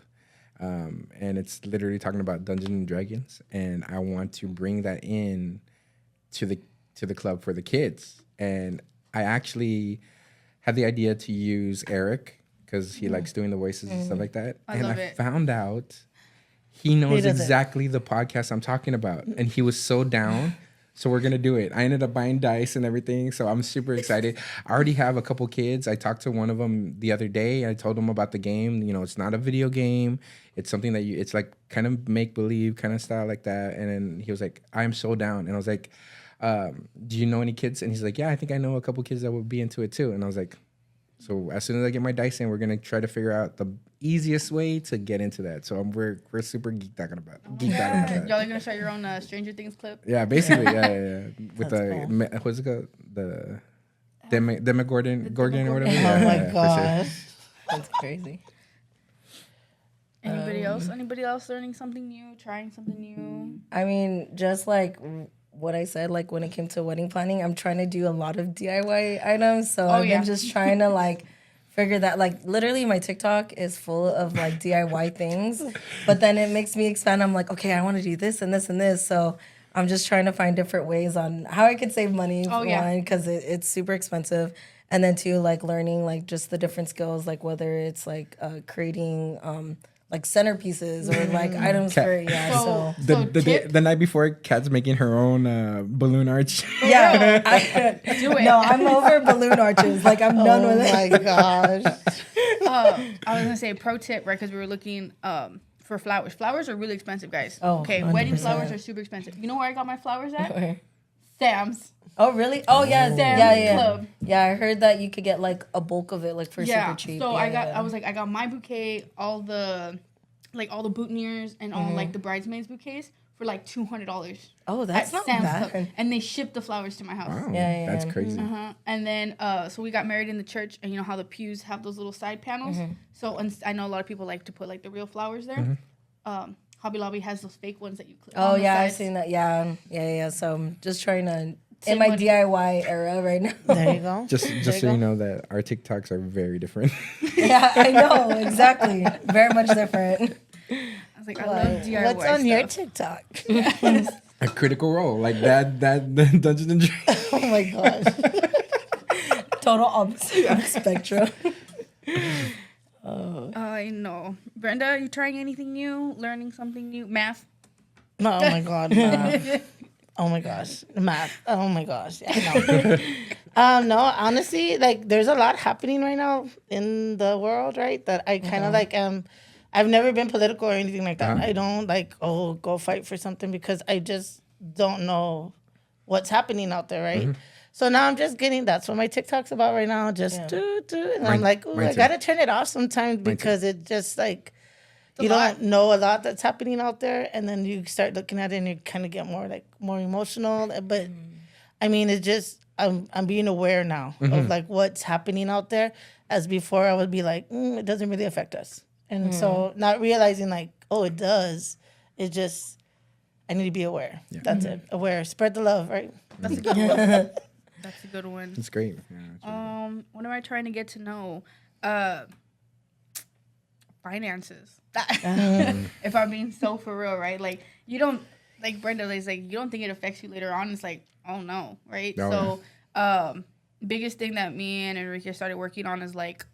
[SPEAKER 2] and it's literally talking about Dungeons and Dragons. And I want to bring that in to the club for the kids. And I actually had the idea to use Eric because he likes doing the voices and stuff like that.
[SPEAKER 1] I love it.
[SPEAKER 2] Found out. He knows
[SPEAKER 4] doesn't.
[SPEAKER 2] exactly the podcast I'm talking about. And he was so down So we're gonna do it. I ended up buying dice and everything, so I'm super excited. I already have a couple kids. I talked to one of them the other day. I told him about the game. You know, it's not a video game. It's something that it's like kind of make believe kind of style like that. And then he was like, "I'm so down." And I was like, "Do you know any kids?" And he's like, "Yeah, I think I know a couple kids that would be into it too." And I was like, "So as soon as I get my dice in, we're gonna try to figure out the easiest way to get into that." So we're super geeked out about that.
[SPEAKER 1] Y'all are gonna start your own Stranger Things clip.
[SPEAKER 2] Yeah, basically, yeah. With
[SPEAKER 4] That's
[SPEAKER 2] the what's it called? The Demogorgon or whatever.
[SPEAKER 4] Oh
[SPEAKER 2] Yeah,
[SPEAKER 4] my
[SPEAKER 2] for sure.
[SPEAKER 4] gosh.
[SPEAKER 3] That's crazy.
[SPEAKER 1] Anybody else? Anybody else learning something new, trying something new?
[SPEAKER 3] I mean, just like what I said, like when it came to wedding planning, I'm trying to do a lot of DIY items. So I've been just trying to like figure that, like literally my TikTok is full of like DIY things, but then it makes me expand. I'm like, okay, I want to do this and this and this. So I'm just trying to find different ways on how I could save money. One, because it's super expensive. And then two, like learning like just the different skills, like whether it's like creating like centerpieces or like items for so
[SPEAKER 2] The night before, Kat's making her own balloon arch.
[SPEAKER 3] yeah, I
[SPEAKER 1] Do it.
[SPEAKER 3] No, I'm over balloon arches. Like I'm done with it.
[SPEAKER 4] Oh my gosh.
[SPEAKER 1] I was gonna say pro tip, right? Because we were looking for flowers. Flowers are really expensive, guys.
[SPEAKER 3] Oh,
[SPEAKER 1] okay,
[SPEAKER 3] 100%.
[SPEAKER 1] wedding flowers are super expensive. You know where I got my flowers at? Sam's.
[SPEAKER 3] Oh really? Oh yeah,
[SPEAKER 1] Sam's
[SPEAKER 3] yeah.
[SPEAKER 1] Club.
[SPEAKER 3] Yeah, I heard that you could get like a bulk of it like for super cheap.
[SPEAKER 1] So
[SPEAKER 3] yeah,
[SPEAKER 1] I got my bouquet, all the boutonnieres and all like the bridesmaids bouquets for like $200.
[SPEAKER 3] Oh, that's not bad.
[SPEAKER 1] And they shipped the flowers to my house.
[SPEAKER 2] Wow,
[SPEAKER 3] Yeah.
[SPEAKER 2] that's crazy.
[SPEAKER 1] And then, so we got married in the church, and you know how the pews have those little side panels. So I know a lot of people like to put like the real flowers there. Hobby Lobby has those fake ones that you clip.
[SPEAKER 3] Oh
[SPEAKER 1] on the
[SPEAKER 3] yeah, I've
[SPEAKER 1] sides.
[SPEAKER 3] seen that. Yeah. So I'm just trying to
[SPEAKER 1] Save
[SPEAKER 3] in my
[SPEAKER 1] money.
[SPEAKER 3] DIY era right now.
[SPEAKER 4] There you go.
[SPEAKER 2] Just so you know that our TikToks are very different.
[SPEAKER 3] Yeah, I know exactly. Very much different.
[SPEAKER 1] I was like, I love DIY
[SPEAKER 4] What's on your
[SPEAKER 1] stuff.
[SPEAKER 4] TikTok?
[SPEAKER 2] A critical role like that Dungeons and Dragons.
[SPEAKER 4] Oh my gosh.
[SPEAKER 3] Total opposite of the spectrum.
[SPEAKER 1] I know. Brenda, you trying anything new? Learning something new? Math?
[SPEAKER 4] Oh my god, math. Oh my gosh, math. Oh my gosh. Yeah, no. No, honestly, like there's a lot happening right now in the world, right? That I kind of like I've never been political or anything like that. I don't like go fight for something because I just don't know what's happening out there, right? So now I'm just getting, that's what my TikTok's about right now. Just do. And I'm like, ooh, I gotta turn it off sometimes because it just like, you don't know a lot that's happening out there. And then you start looking at it and you kind of get more emotional. But I mean, it's just, I'm being aware now of like what's happening out there. As before, I would be like, it doesn't really affect us. And so not realizing like, oh, it does. It's just, I need to be aware. Yeah. That's it. Aware. Spread the love, right?
[SPEAKER 1] That's a good one. That's a good one.
[SPEAKER 2] It's great. Yeah,
[SPEAKER 1] What am I trying to get to know? Finances. If I'm being so for real, right? Like you don't, like Brenda is like, you don't think it affects you later on. It's like, oh no, right?
[SPEAKER 2] No.
[SPEAKER 1] So, biggest thing that me and Enrique started working on is like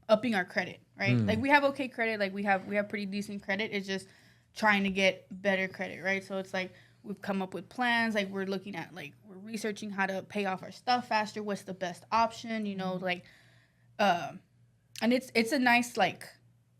[SPEAKER 1] upping our credit, right? Like we have okay credit, like we have pretty decent credit. It's just trying to get better credit, right? So it's like we've come up with plans, like we're looking at like we're researching how to pay off our stuff faster, what's the best option, you know, like and it's a nice like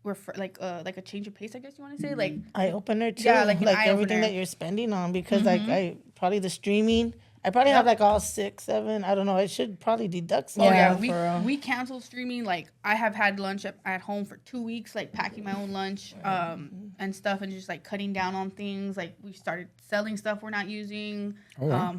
[SPEAKER 1] like a change of pace, I guess you want to say, like
[SPEAKER 4] Eye opener too.
[SPEAKER 1] Yeah, like an eye
[SPEAKER 4] everything
[SPEAKER 1] opener.
[SPEAKER 4] that you're spending on because like I probably the streaming. I probably have like all 6, 7. I don't know. I should probably deduct some.
[SPEAKER 1] Oh yeah,
[SPEAKER 3] for real.
[SPEAKER 1] we canceled streaming. Like I have had lunch at home for 2 weeks, like packing my own lunch, and stuff, and just like cutting down on things. Like we started selling stuff we're not using,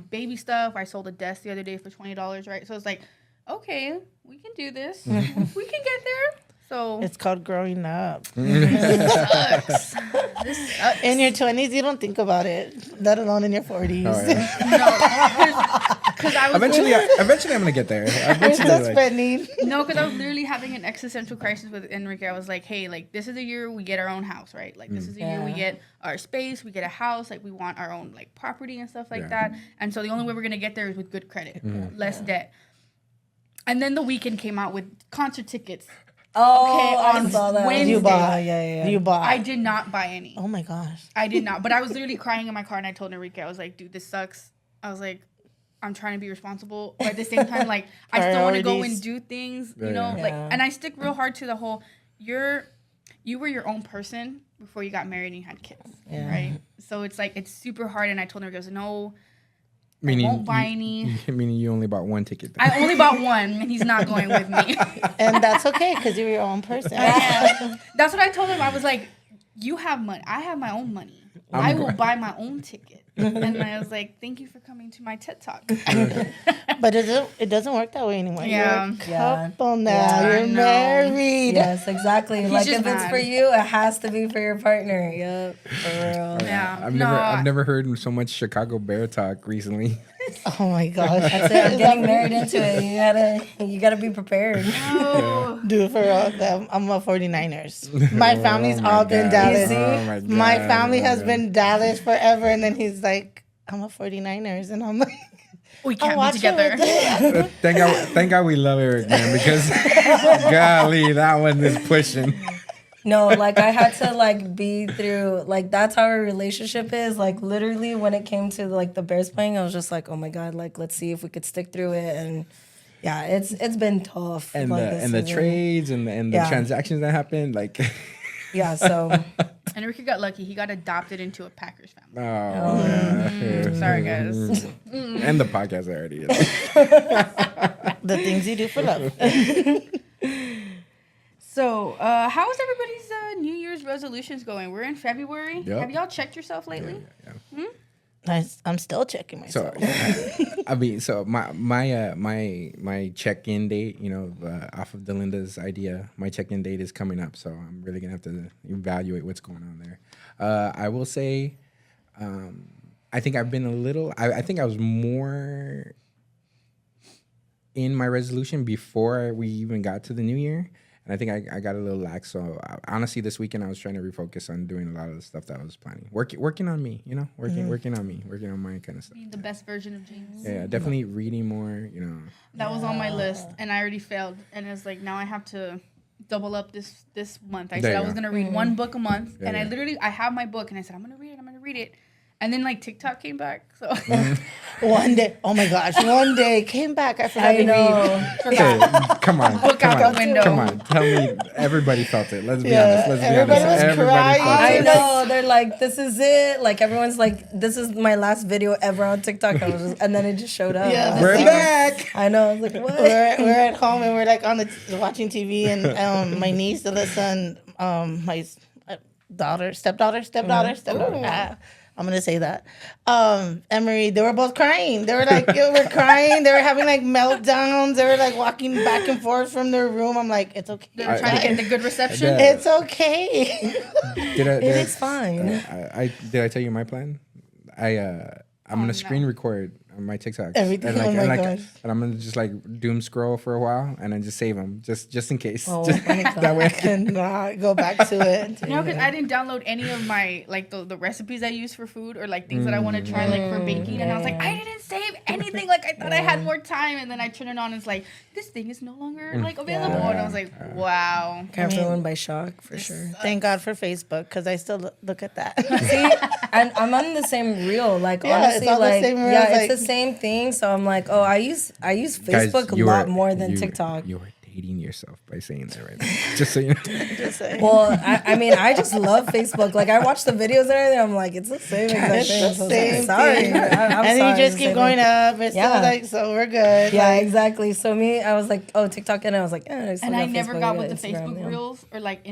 [SPEAKER 1] baby stuff. I sold a desk the other day for $20, right? So it's like, okay, we can do this. We can get there. So
[SPEAKER 4] It's called growing up.
[SPEAKER 1] this sucks. This sucks.
[SPEAKER 4] In your 20s, you don't think about it, let alone in your 40s.
[SPEAKER 2] Oh, yeah.
[SPEAKER 1] Because I was
[SPEAKER 2] Eventually, I'm gonna get there.
[SPEAKER 4] You're
[SPEAKER 2] Eventually,
[SPEAKER 4] still
[SPEAKER 2] like,
[SPEAKER 4] spending.
[SPEAKER 1] No, because I was literally having an existential crisis with Enrique. I was like, hey, like, this is the year we get our own house, right? Like, this is the year we get our space, we get a house, like, we want our own, like, property and stuff like that. And so the only way we're going to get there is with good credit, less debt. And then the weekend came out with concert tickets.
[SPEAKER 3] Oh,
[SPEAKER 1] on
[SPEAKER 3] I saw that.
[SPEAKER 1] Wednesday.
[SPEAKER 4] You bought.
[SPEAKER 3] Yeah.
[SPEAKER 4] You bought.
[SPEAKER 1] I did not buy any.
[SPEAKER 4] Oh my gosh.
[SPEAKER 1] I did not. But I was literally crying in my car, and I told Enrique, I was like, dude, this sucks. I was like, I'm trying to be responsible, but at the same time, like, I still want to go and
[SPEAKER 4] Priorities.
[SPEAKER 1] do things,
[SPEAKER 2] Yeah.
[SPEAKER 1] like, and I stick real hard to the whole, you were your own person before you got married and you had kids, right? So it's like, it's super hard, and I told her, I goes, no, I won't buy any.
[SPEAKER 2] Meaning you only bought one ticket.
[SPEAKER 1] I only bought one, and he's not going with me.
[SPEAKER 4] And that's okay because you're your own person.
[SPEAKER 1] That's what I told him. I was like, you have money. I have my own money. I will buy my own ticket. And I was like, thank you for coming to my TED Talk.
[SPEAKER 4] But it doesn't work that way anymore.
[SPEAKER 1] Yeah.
[SPEAKER 4] You're a couple now.
[SPEAKER 3] Yeah,
[SPEAKER 1] I
[SPEAKER 4] You're
[SPEAKER 1] know.
[SPEAKER 4] married.
[SPEAKER 3] Yes, exactly. Like
[SPEAKER 1] just
[SPEAKER 3] if it's
[SPEAKER 1] mad.
[SPEAKER 3] for you, it has to be for your partner. Yep, for real.
[SPEAKER 1] Yeah.
[SPEAKER 2] I've never heard so much Chicago Bear talk recently.
[SPEAKER 4] Oh my gosh.
[SPEAKER 3] That's it. I'm getting married into it. You gotta be prepared.
[SPEAKER 1] Oh,
[SPEAKER 4] Dude, for real, I'm a 49ers. My family's all been Dallas.
[SPEAKER 2] Oh my God.
[SPEAKER 4] My family has been Dallas forever. And then he's like, I'm a 49ers. And I'm like,
[SPEAKER 1] we
[SPEAKER 4] I'll
[SPEAKER 1] can't be
[SPEAKER 4] watch
[SPEAKER 1] together.
[SPEAKER 4] it.
[SPEAKER 2] Thank God we love Eric, man, because golly, that one is pushing.
[SPEAKER 3] No, like I had to like be through like that's how our relationship is. Like literally when it came to like the Bears playing, I was just like, oh my God, like let's see if we could stick through it. And yeah, it's been tough.
[SPEAKER 2] And
[SPEAKER 3] like,
[SPEAKER 2] the
[SPEAKER 3] this
[SPEAKER 2] and the
[SPEAKER 3] season.
[SPEAKER 2] trades and the
[SPEAKER 3] Yeah.
[SPEAKER 2] transactions that happened, like
[SPEAKER 3] Yeah, so
[SPEAKER 1] And Ricky got lucky. He got adopted into a Packers family.
[SPEAKER 2] yeah.
[SPEAKER 1] Sorry, guys.
[SPEAKER 2] And the podcast already.
[SPEAKER 4] The things you do for love.
[SPEAKER 1] So, how is everybody's New Year's resolutions going? We're in February.
[SPEAKER 2] Yep.
[SPEAKER 1] Have y'all checked yourself lately?
[SPEAKER 4] I'm still checking myself.
[SPEAKER 2] So, I mean, so my check-in date, off of Delinda's idea, my check-in date is coming up. So I'm really gonna have to evaluate what's going on there. I will say, I think I've been a little. I think I was more in my resolution before we even got to the new year. And I think I got a little lax. So honestly, this weekend I was trying to refocus on doing a lot of the stuff that I was planning. Working on me, working on me, working on my kind of stuff.
[SPEAKER 1] Being the best version of James.
[SPEAKER 2] Yeah, definitely reading more,
[SPEAKER 1] That was on my list, and I already failed. And it's like, now I have to double up this month. I
[SPEAKER 2] There
[SPEAKER 1] said I
[SPEAKER 2] you
[SPEAKER 1] was
[SPEAKER 2] go.
[SPEAKER 1] going to read one book a month.
[SPEAKER 2] Yeah,
[SPEAKER 1] And
[SPEAKER 2] yeah.
[SPEAKER 1] I have my book, and I said, I'm going to read it. And then, like, TikTok came back. So,
[SPEAKER 4] One day, oh my gosh, one day came back. I forgot
[SPEAKER 3] I
[SPEAKER 4] to read.
[SPEAKER 3] know.
[SPEAKER 1] forgot.
[SPEAKER 2] Come on,
[SPEAKER 1] Book
[SPEAKER 2] come
[SPEAKER 1] out
[SPEAKER 2] on,
[SPEAKER 1] the window.
[SPEAKER 2] come on. Tell me, everybody felt it. Let's be
[SPEAKER 4] Yeah,
[SPEAKER 2] honest. Let's be
[SPEAKER 4] everybody
[SPEAKER 2] honest.
[SPEAKER 4] was crying.
[SPEAKER 2] felt
[SPEAKER 3] I
[SPEAKER 2] it.
[SPEAKER 3] know. They're like, this is it. Like everyone's like, this is my last video ever on TikTok. I was just, and then it just showed up.
[SPEAKER 4] Yeah,
[SPEAKER 3] I was
[SPEAKER 2] We're
[SPEAKER 3] like,
[SPEAKER 2] back.
[SPEAKER 3] I know. I was like, what?
[SPEAKER 4] we're at home and we're like on the watching TV and my niece Alyssa and my stepdaughter. I'm gonna say that. Emery, they were both crying. They were like, we're crying. They were having like meltdowns. They were like walking back and forth from their room. I'm like, it's okay.
[SPEAKER 1] They're trying to get the good reception.
[SPEAKER 2] Yeah.
[SPEAKER 4] It's okay.
[SPEAKER 2] Did
[SPEAKER 3] It's fine.
[SPEAKER 2] did I tell you my plan? I'm gonna screen record on my TikTok.
[SPEAKER 4] Everything.
[SPEAKER 2] And
[SPEAKER 4] Oh my gosh.
[SPEAKER 2] and I'm gonna just like doom scroll for a while and then just save them just in case.
[SPEAKER 3] Oh
[SPEAKER 2] Just-
[SPEAKER 3] my God.
[SPEAKER 2] that way.
[SPEAKER 4] Cannot go back to it.
[SPEAKER 1] No, because I didn't download any of my, like, the recipes I use for food or, like, things that I want to try, like, for baking. And I was like, I didn't save anything. Like, I thought I had more time. And then I turn it on and it's like, this thing is no longer, like, available. And I was like, wow.
[SPEAKER 3] Can't everyone by shock for sure.
[SPEAKER 4] Thank God for Facebook because I still look at that.
[SPEAKER 3] See, and I'm on the same reel. Like
[SPEAKER 4] Yeah, it's
[SPEAKER 3] honestly,
[SPEAKER 4] all the
[SPEAKER 3] like
[SPEAKER 4] same reels,
[SPEAKER 3] yeah,
[SPEAKER 4] like-
[SPEAKER 3] it's the same thing. So I'm like, oh, I use
[SPEAKER 2] Guys,
[SPEAKER 3] Facebook a lot more than TikTok.
[SPEAKER 2] You are dating yourself by saying that right now. Just so you know.
[SPEAKER 3] Well, I mean, I just love Facebook. Like, I watch the videos and everything. I'm like, it's the same exact
[SPEAKER 4] It's
[SPEAKER 3] thing.
[SPEAKER 4] the
[SPEAKER 3] So I was
[SPEAKER 4] same
[SPEAKER 3] like, sorry.
[SPEAKER 4] thing.
[SPEAKER 3] I'm
[SPEAKER 4] And
[SPEAKER 3] sorry,
[SPEAKER 4] you just
[SPEAKER 3] it's the
[SPEAKER 4] keep
[SPEAKER 3] same
[SPEAKER 4] going
[SPEAKER 3] thing.
[SPEAKER 4] up. It's
[SPEAKER 3] Yeah.
[SPEAKER 4] still like, so we're good.
[SPEAKER 3] Yeah,
[SPEAKER 4] Like,
[SPEAKER 3] exactly. So me, I was like, oh, TikTok, and I was like, I still
[SPEAKER 1] And
[SPEAKER 3] got
[SPEAKER 1] I never
[SPEAKER 3] Facebook,
[SPEAKER 1] got with the
[SPEAKER 3] Instagram,
[SPEAKER 1] Facebook
[SPEAKER 3] yeah.
[SPEAKER 1] reels or like the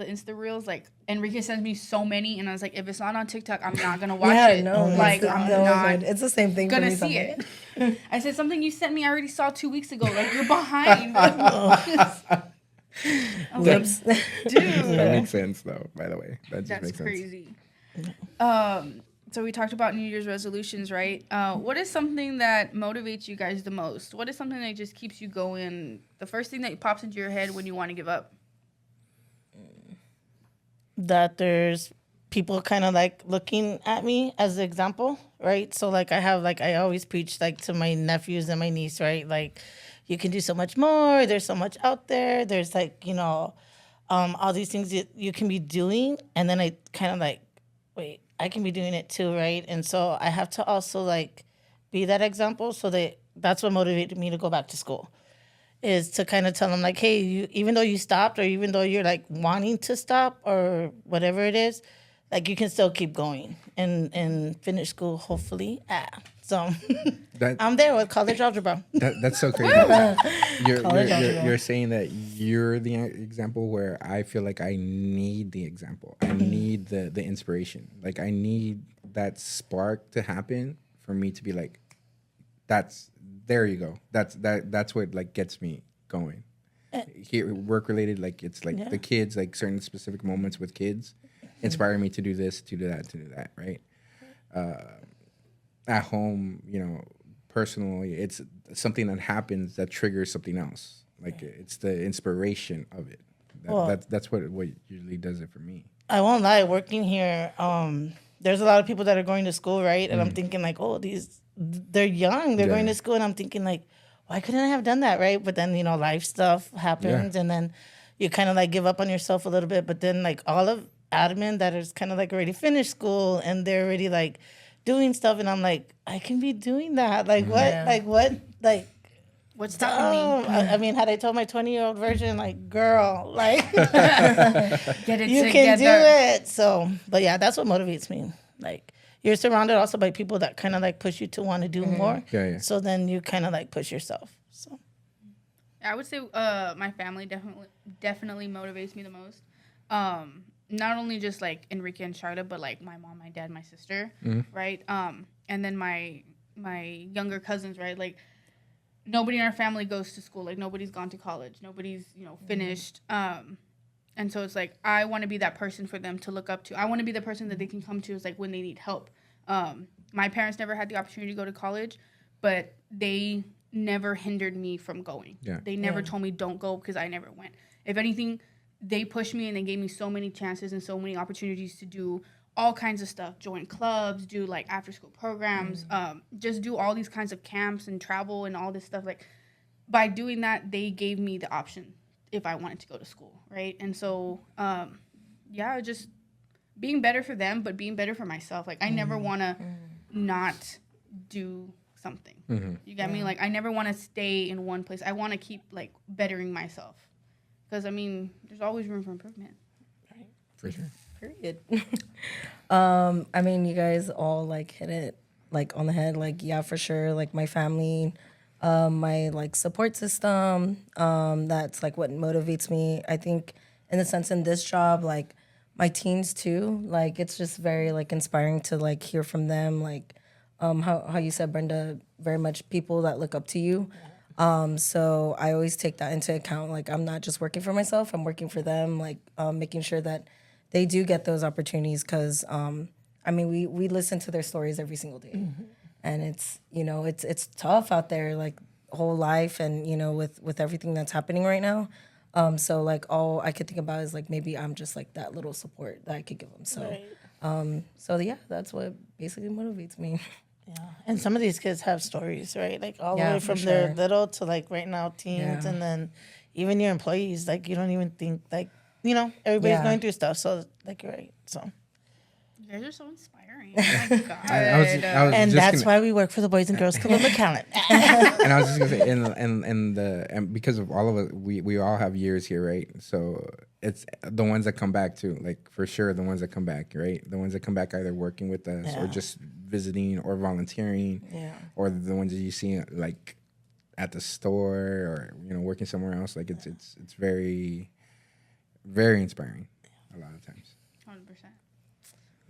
[SPEAKER 1] Insta reels. Like Enrique sends me so many, and I was like, if it's not on TikTok, I'm not gonna watch
[SPEAKER 3] Yeah,
[SPEAKER 1] it.
[SPEAKER 3] no,
[SPEAKER 1] like
[SPEAKER 3] it's,
[SPEAKER 1] I'm
[SPEAKER 3] no,
[SPEAKER 1] not
[SPEAKER 3] good. It's the same thing.
[SPEAKER 1] gonna
[SPEAKER 3] for me
[SPEAKER 1] see it.
[SPEAKER 3] sometimes.
[SPEAKER 1] I said something you sent me. I already saw 2 weeks ago. Like you're behind. I was
[SPEAKER 3] Whoops.
[SPEAKER 1] like, dude,
[SPEAKER 2] That makes sense though, by the way. That just
[SPEAKER 1] that's
[SPEAKER 2] makes sense.
[SPEAKER 1] crazy. So we talked about New Year's resolutions, right? What is something that motivates you guys the most? What is something that just keeps you going? The first thing that pops into your head when you want to give up?
[SPEAKER 4] that there's people kind of like looking at me as an example, right? So like I always preach like to my nephews and my niece, right? Like you can do so much more. There's so much out there. There's like, all these things that you can be doing. And then I kind of like, wait, I can be doing it too, right? And so I have to also like be that example. So that's what motivated me to go back to school, is to kind of tell them like, hey, even though you stopped, or even though you're like wanting to stop or whatever it is, like you can still keep going and finish school, hopefully. So I'm there with college algebra.
[SPEAKER 2] That's so crazy. You're saying that you're the example where I feel like I need the example. I need the inspiration. Like I need that spark to happen for me to be like, there you go. That's what like gets me going. Here, work related, like it's like the kids, like certain specific moments with kids inspire me to do this, to do that, right? At home, personally, it's something that happens that triggers something else. Like it's the inspiration of it. That's what usually does it for me.
[SPEAKER 4] I won't lie, working here, there's a lot of people that are going to school, right? And I'm thinking like, oh, they're young, they're going to school, and I'm thinking like, why couldn't I have done that, right? But then, life stuff happens, and then you kind of like give up on yourself a little bit. But then like all of admin that is kind of like already finished school, and they're already like doing stuff, and I'm like, I can be doing that. Like
[SPEAKER 1] what's stopping me?
[SPEAKER 4] I mean, had I told my 20-year-old version, like, girl, like,
[SPEAKER 1] get it
[SPEAKER 4] you
[SPEAKER 1] together.
[SPEAKER 4] can do it. So, but yeah, that's what motivates me. Like, you're surrounded also by people that kind of like push you to want to do more.
[SPEAKER 2] Yeah.
[SPEAKER 4] So then you kind of like push yourself. So
[SPEAKER 1] I would say my family definitely motivates me the most. Not only just like Enrique and Charlotte, but like my mom, my dad, my sister, right? And then my younger cousins, right? Like nobody in our family goes to school. Like nobody's gone to college. Nobody's finished. And so it's like I want to be that person for them to look up to. I want to be the person that they can come to is like when they need help. My parents never had the opportunity to go to college, but they never hindered me from going.
[SPEAKER 2] Yeah.
[SPEAKER 1] They never told me don't go because I never went. If anything, they pushed me and they gave me so many chances and so many opportunities to do all kinds of stuff, join clubs, do like after school programs, just do all these kinds of camps and travel and all this stuff. Like by doing that, they gave me the option if I wanted to go to school, right? And so, just being better for them, but being better for myself. Like I never want to not do something. You get me? Like I never want to stay in one place. I want to keep like bettering myself. Because, I mean, there's always room for improvement.
[SPEAKER 3] Right.
[SPEAKER 2] For sure.
[SPEAKER 3] Period. I mean, you guys all, like, hit it, like, on the head. Like, yeah, for sure. Like, my family, my, like, support system, that's, like, what motivates me. I think, in the sense, in this job, like, my teens, too. Like, it's just very, like, inspiring to, like, hear from them. Like, how you said, Brenda, very much people that look up to you. So I always take that into account. Like, I'm not just working for myself, I'm working for them, like, making sure that they do get those opportunities. Cause, I mean, we listen to their stories every single day and it's, it's tough out there, like whole life and, with everything that's happening right now. So like all I could think about is like, maybe I'm just like that little support that I could give them. So, so yeah, that's what basically motivates me.
[SPEAKER 4] yeah, and some of these kids have stories, right? Like all the
[SPEAKER 3] Yeah,
[SPEAKER 4] way
[SPEAKER 3] for
[SPEAKER 4] from
[SPEAKER 3] sure.
[SPEAKER 4] their little to like right now teens,
[SPEAKER 3] Yeah.
[SPEAKER 4] and then even your employees. Like you don't even think like everybody's
[SPEAKER 3] Yeah.
[SPEAKER 4] going through stuff. So like you're right. So
[SPEAKER 1] You guys are so inspiring. Oh my God.
[SPEAKER 2] I was
[SPEAKER 4] and
[SPEAKER 2] just
[SPEAKER 4] that's
[SPEAKER 2] gonna-
[SPEAKER 4] why we work for the Boys and Girls Club of McAllen.
[SPEAKER 2] And I was just gonna say, and because of all of us, we all have years here, right? So it's the ones that come back too, like for sure, the ones that come back, right? The ones that come back either working with us or just visiting or volunteering, or the ones that you see like at the store or working somewhere else. Like it's very, very inspiring a lot of times.
[SPEAKER 1] 100%.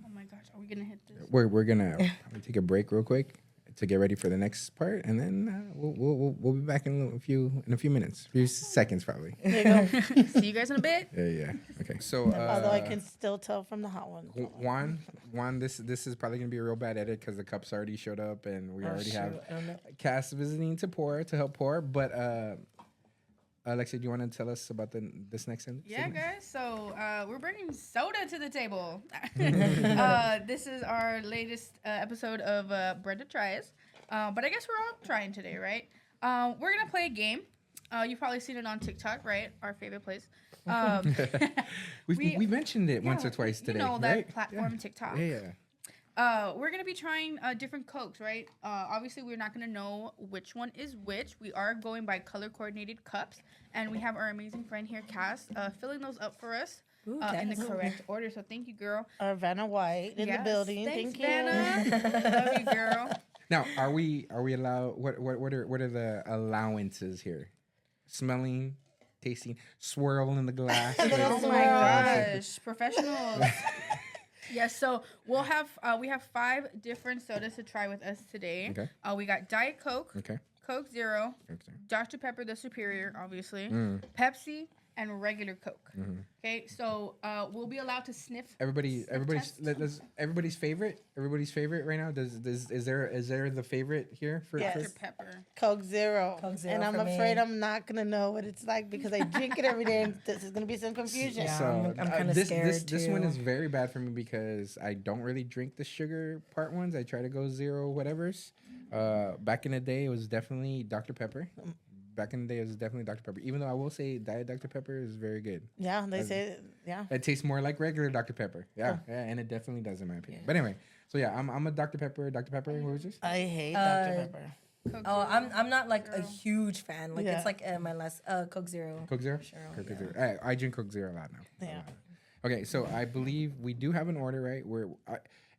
[SPEAKER 1] Oh my gosh, are we gonna hit this?
[SPEAKER 2] We're gonna take a break real quick to get ready for the next part, and then we'll be back in a few minutes, few seconds probably.
[SPEAKER 4] There you go.
[SPEAKER 1] See you guys in a bit.
[SPEAKER 2] Yeah. Okay. So
[SPEAKER 4] Although I can still tell from the hot one.
[SPEAKER 2] Juan, this is probably gonna be a real bad edit because the cups already showed up, and we already have
[SPEAKER 3] I don't know.
[SPEAKER 2] Cass visiting to help pour. But Alexia, do you want to tell us about this next segment?
[SPEAKER 1] Yeah, guys. So we're bringing soda to the table. This is our latest episode of Brenda Tries. But I guess we're all trying today, right? We're going to play a game. You've probably seen it on TikTok, right? Our favorite place.
[SPEAKER 2] We mentioned it once or twice today.
[SPEAKER 1] You know
[SPEAKER 2] right?
[SPEAKER 1] that platform, TikTok.
[SPEAKER 2] Yeah.
[SPEAKER 1] we're gonna be trying different Cokes, right? Obviously, we're not gonna know which one is which. We are going by color coordinated cups, and we have our amazing friend here, Cass, filling those up for us in the correct order. So thank you, girl.
[SPEAKER 4] Our Vanna White in the building.
[SPEAKER 1] Thanks,
[SPEAKER 4] Thank you.
[SPEAKER 1] Vanna. Love you, girl.
[SPEAKER 2] Now, are we allowed? What are the allowances here? Smelling, tasting, swirl in the glass.
[SPEAKER 1] Oh my gosh, professionals. Yes, so we have 5 different sodas to try with us today.
[SPEAKER 2] Okay.
[SPEAKER 1] We got Diet Coke,
[SPEAKER 2] Okay.
[SPEAKER 1] Coke Zero,
[SPEAKER 2] Okay.
[SPEAKER 1] Dr. Pepper, the superior, obviously, Pepsi, and regular Coke. Okay, so we'll be allowed to sniff.
[SPEAKER 2] Everybody's
[SPEAKER 1] test.
[SPEAKER 2] everybody's favorite right now. Is there the favorite here for?
[SPEAKER 4] Yes.
[SPEAKER 1] Dr. Pepper.
[SPEAKER 4] Coke Zero.
[SPEAKER 3] Coke Zero
[SPEAKER 4] And I'm
[SPEAKER 3] for me.
[SPEAKER 4] afraid I'm not going to know what it's like because I drink it every day and this is going to be some confusion.
[SPEAKER 3] Yeah.
[SPEAKER 2] So
[SPEAKER 3] I'm kinda
[SPEAKER 2] this
[SPEAKER 3] scared,
[SPEAKER 2] this one
[SPEAKER 3] too.
[SPEAKER 2] is very bad for me because I don't really drink the sugar part ones. I try to go zero whatevers. Back in the day, it was definitely Dr. Pepper. Dr. Pepper. Even though I will say Diet Dr. Pepper is very good.
[SPEAKER 4] Yeah, they say, yeah.
[SPEAKER 2] It tastes more like regular Dr. Pepper. Yeah, and it definitely does in my opinion. But anyway, so yeah, I'm a Dr. Pepper. Dr. Pepper, what was yours?
[SPEAKER 4] I hate Dr. Pepper.
[SPEAKER 1] Coke
[SPEAKER 3] Oh,
[SPEAKER 1] Zero.
[SPEAKER 3] I'm not like a huge fan. Like
[SPEAKER 4] Yeah.
[SPEAKER 3] it's like my last Coke Zero.
[SPEAKER 2] Coke Zero?
[SPEAKER 3] Sure,
[SPEAKER 2] Coke
[SPEAKER 3] yeah.
[SPEAKER 2] Zero. I drink Coke Zero a lot now.
[SPEAKER 4] Yeah.
[SPEAKER 2] Okay, so I believe we do have an order, right? Where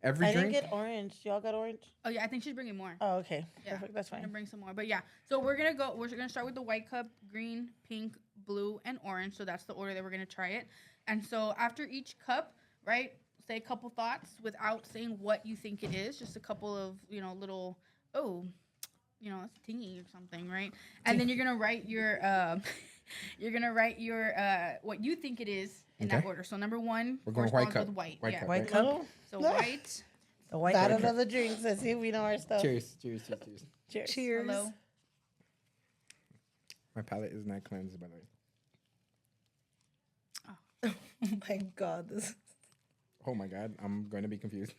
[SPEAKER 2] every
[SPEAKER 4] I didn't
[SPEAKER 2] drink.
[SPEAKER 4] get orange. Y'all got orange?
[SPEAKER 1] Oh yeah, I think she's bringing more.
[SPEAKER 4] Oh, okay.
[SPEAKER 1] Yeah,
[SPEAKER 4] Perfect. That's
[SPEAKER 1] we're gonna
[SPEAKER 4] fine.
[SPEAKER 1] bring some more. But yeah, so we're gonna start with the white cup, green, pink, blue, and orange. So that's the order that we're gonna try it. And so after each cup, right, say a couple thoughts without saying what you think it is. Just a couple of little it's tingy or something, right? And then you're gonna write your what you think it is in that
[SPEAKER 2] Okay.
[SPEAKER 1] order. So number 1
[SPEAKER 2] We're going white
[SPEAKER 1] corresponds
[SPEAKER 2] cup.
[SPEAKER 1] with white.
[SPEAKER 2] White
[SPEAKER 1] yeah.
[SPEAKER 2] cup,
[SPEAKER 3] White
[SPEAKER 2] right?
[SPEAKER 3] cup.
[SPEAKER 4] Oh,
[SPEAKER 1] So white.
[SPEAKER 3] The white
[SPEAKER 4] that
[SPEAKER 3] cup.
[SPEAKER 4] another drinks. Let's see if we know our stuff.
[SPEAKER 2] Cheers, cheers, cheers, cheers.
[SPEAKER 4] Cheers.
[SPEAKER 3] Cheers.
[SPEAKER 1] Hello.
[SPEAKER 2] My palate is not cleansed, by the way.
[SPEAKER 3] Oh my God, this.
[SPEAKER 2] Oh my god, I'm going to be confused.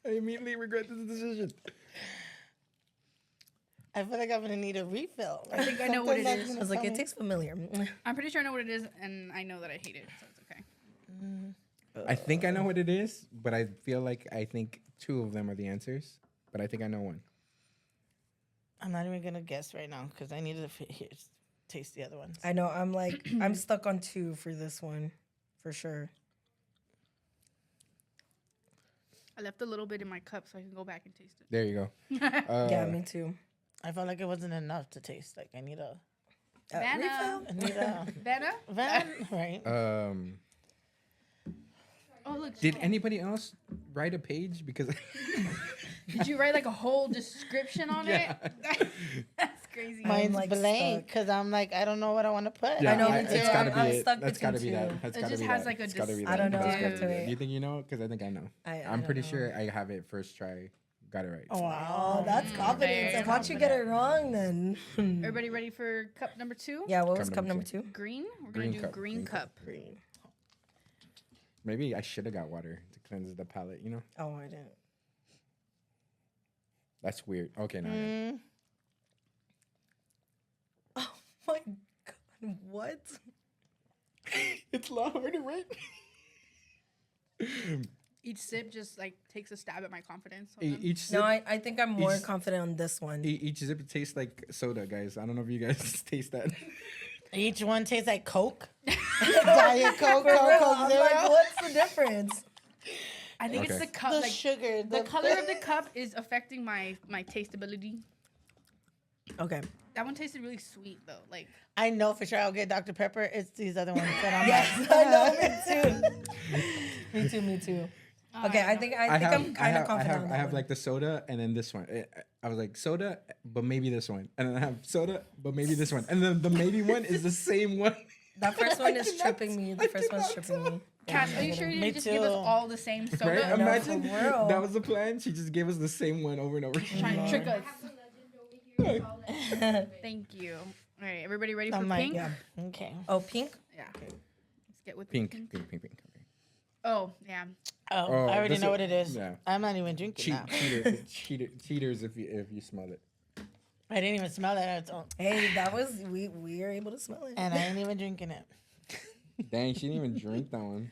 [SPEAKER 2] I immediately regret this decision.
[SPEAKER 4] I feel like I'm gonna need a refill.
[SPEAKER 1] I think I know what it
[SPEAKER 4] Something
[SPEAKER 1] is.
[SPEAKER 4] that's
[SPEAKER 3] I was like,
[SPEAKER 4] gonna
[SPEAKER 3] it tastes familiar.
[SPEAKER 1] I'm pretty sure I know what it is, and I know that I hate it, so it's okay.
[SPEAKER 2] I think I know what it is, but I think 2 of them are the answers. But I think I know one.
[SPEAKER 4] I'm not even gonna guess right now because I need to taste the other ones.
[SPEAKER 3] I know. I'm stuck on 2 for this one, for sure.
[SPEAKER 1] I left a little bit in my cup so I can go back and taste it.
[SPEAKER 2] There you go.
[SPEAKER 3] Yeah, me too.
[SPEAKER 4] I felt like it wasn't enough to taste. Like I need a
[SPEAKER 1] Vanna. Vanna?
[SPEAKER 4] van, right?
[SPEAKER 1] Oh, look.
[SPEAKER 2] Did anybody else write a page? Because
[SPEAKER 1] Did you write like a whole description on
[SPEAKER 2] Yeah.
[SPEAKER 1] it? That's crazy.
[SPEAKER 4] Mine's
[SPEAKER 3] like,
[SPEAKER 4] blank
[SPEAKER 3] stuck.
[SPEAKER 4] because I'm like I don't know what I want to put.
[SPEAKER 2] yeah,
[SPEAKER 3] know, me
[SPEAKER 2] it's
[SPEAKER 3] too.
[SPEAKER 2] gotta
[SPEAKER 3] I'm
[SPEAKER 2] be it.
[SPEAKER 3] stuck
[SPEAKER 2] That's gotta be
[SPEAKER 3] between
[SPEAKER 2] that.
[SPEAKER 3] two.
[SPEAKER 2] That's
[SPEAKER 1] It
[SPEAKER 2] gotta
[SPEAKER 1] just
[SPEAKER 2] be
[SPEAKER 1] has
[SPEAKER 2] that.
[SPEAKER 1] like a
[SPEAKER 2] It's gotta be
[SPEAKER 3] I don't
[SPEAKER 2] that.
[SPEAKER 3] know.
[SPEAKER 2] That's
[SPEAKER 3] I
[SPEAKER 2] gotta
[SPEAKER 3] have
[SPEAKER 2] be
[SPEAKER 3] to-
[SPEAKER 2] that. Do you think you know? Because I think I know.
[SPEAKER 3] I
[SPEAKER 2] I'm
[SPEAKER 3] don't
[SPEAKER 2] pretty
[SPEAKER 3] know.
[SPEAKER 2] sure I have it first try. Got it right.
[SPEAKER 4] Oh, wow.
[SPEAKER 3] Oh, that's confidence.
[SPEAKER 1] very
[SPEAKER 3] Watch you get it wrong then.
[SPEAKER 1] Everybody ready for cup number 2?
[SPEAKER 3] Yeah, what was
[SPEAKER 2] Cup
[SPEAKER 3] cup
[SPEAKER 2] number
[SPEAKER 3] number 2?
[SPEAKER 1] Green? We're
[SPEAKER 2] Green
[SPEAKER 1] going to do
[SPEAKER 2] cup,
[SPEAKER 1] green
[SPEAKER 2] green
[SPEAKER 1] cup.
[SPEAKER 3] Green.
[SPEAKER 2] Maybe I should have got water to cleanse the palate. You know,
[SPEAKER 3] Oh, I didn't.
[SPEAKER 2] that's weird. Okay, now.
[SPEAKER 3] Oh my God, what?
[SPEAKER 2] It's a lot harder, right?
[SPEAKER 1] Each sip just like takes a stab at my confidence.
[SPEAKER 2] Each sip,
[SPEAKER 3] No, I think I'm more
[SPEAKER 2] Each-
[SPEAKER 3] confident on this one.
[SPEAKER 2] each zip tastes like soda, guys. I don't know if you guys taste that.
[SPEAKER 4] Each one tastes like Coke. Diet Coke,
[SPEAKER 3] For real,
[SPEAKER 4] Coke
[SPEAKER 3] I'm
[SPEAKER 4] Zero.
[SPEAKER 3] like, what's the difference?
[SPEAKER 1] I think it's
[SPEAKER 2] Okay.
[SPEAKER 1] the cup.
[SPEAKER 4] the
[SPEAKER 1] Like,
[SPEAKER 4] sugar.
[SPEAKER 1] the color of the cup is affecting my tasteability.
[SPEAKER 3] Okay.
[SPEAKER 1] That one tasted really sweet though. Like
[SPEAKER 4] I know for sure I'll get Dr. Pepper. It's these other ones that I'm
[SPEAKER 3] Yes, I know. Me too. Me too. Okay, I think I'm kind of confident on that
[SPEAKER 2] I have
[SPEAKER 3] one.
[SPEAKER 2] like the soda and then this one. I was like soda, but maybe this one, and then I have soda, but maybe this one, and then the maybe one is the same one.
[SPEAKER 3] That first one is
[SPEAKER 2] cannot-
[SPEAKER 3] tripping me.
[SPEAKER 2] I
[SPEAKER 3] The first one's
[SPEAKER 2] cannot
[SPEAKER 3] tripping me.
[SPEAKER 1] Cass, are you sure you
[SPEAKER 4] Me
[SPEAKER 1] didn't just give us
[SPEAKER 4] too.
[SPEAKER 1] all the same soda?
[SPEAKER 2] Right?
[SPEAKER 3] know,
[SPEAKER 2] Imagine
[SPEAKER 3] for real.
[SPEAKER 2] that was the plan. She just gave us the same one over and over.
[SPEAKER 1] Trying to trick us.
[SPEAKER 5] have a legend over here. Call it.
[SPEAKER 1] Thank you. All right, everybody ready for
[SPEAKER 4] I'm like,
[SPEAKER 1] pink?
[SPEAKER 3] Yeah.
[SPEAKER 4] Okay.
[SPEAKER 3] Oh, pink?
[SPEAKER 1] Yeah. Let's get with the
[SPEAKER 2] Pink, pink, pink, pink. Okay.
[SPEAKER 1] Oh yeah.
[SPEAKER 4] Oh,
[SPEAKER 2] Oh,
[SPEAKER 4] I already
[SPEAKER 2] this
[SPEAKER 4] know
[SPEAKER 2] is-
[SPEAKER 4] what it is.
[SPEAKER 2] yeah.
[SPEAKER 4] I'm not even drinking now.
[SPEAKER 2] Cheaters if you smell it.
[SPEAKER 4] I didn't even smell it at all.
[SPEAKER 3] Hey, that was we were able to smell it.
[SPEAKER 4] And I ain't even drinking it.
[SPEAKER 2] Dang, she didn't even drink that one.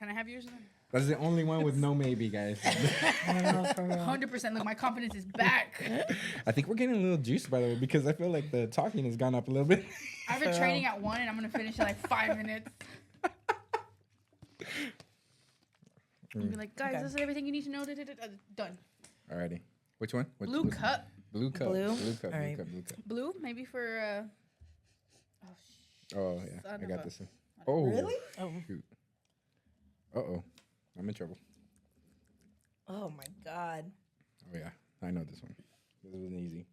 [SPEAKER 1] Can I have yours then?
[SPEAKER 2] That's the only one with no maybe, guys.
[SPEAKER 3] I don't know for real.
[SPEAKER 1] 100%. Look, my confidence is back.
[SPEAKER 2] I think we're getting a little juiced, by the way, because I feel like the talking has gone up a little bit.
[SPEAKER 1] I've been training at 1 and I'm going to finish in like 5 minutes. And be like, guys,
[SPEAKER 3] Okay.
[SPEAKER 1] this is everything you need to know. Done.
[SPEAKER 2] Alrighty. Which one?
[SPEAKER 1] Blue cup.
[SPEAKER 2] Blue cup.
[SPEAKER 3] Blue?
[SPEAKER 2] Blue cup.
[SPEAKER 3] All
[SPEAKER 2] Blue
[SPEAKER 3] right.
[SPEAKER 2] cup. Blue cup.
[SPEAKER 1] Blue, maybe for.
[SPEAKER 2] Oh yeah,
[SPEAKER 1] Son
[SPEAKER 2] I
[SPEAKER 1] of
[SPEAKER 2] got
[SPEAKER 1] a-
[SPEAKER 2] this one. Oh
[SPEAKER 3] Really?
[SPEAKER 2] Shoot. Uh-oh, I'm in trouble.
[SPEAKER 3] Oh my God.
[SPEAKER 2] Oh yeah, I know this one. This wasn't easy.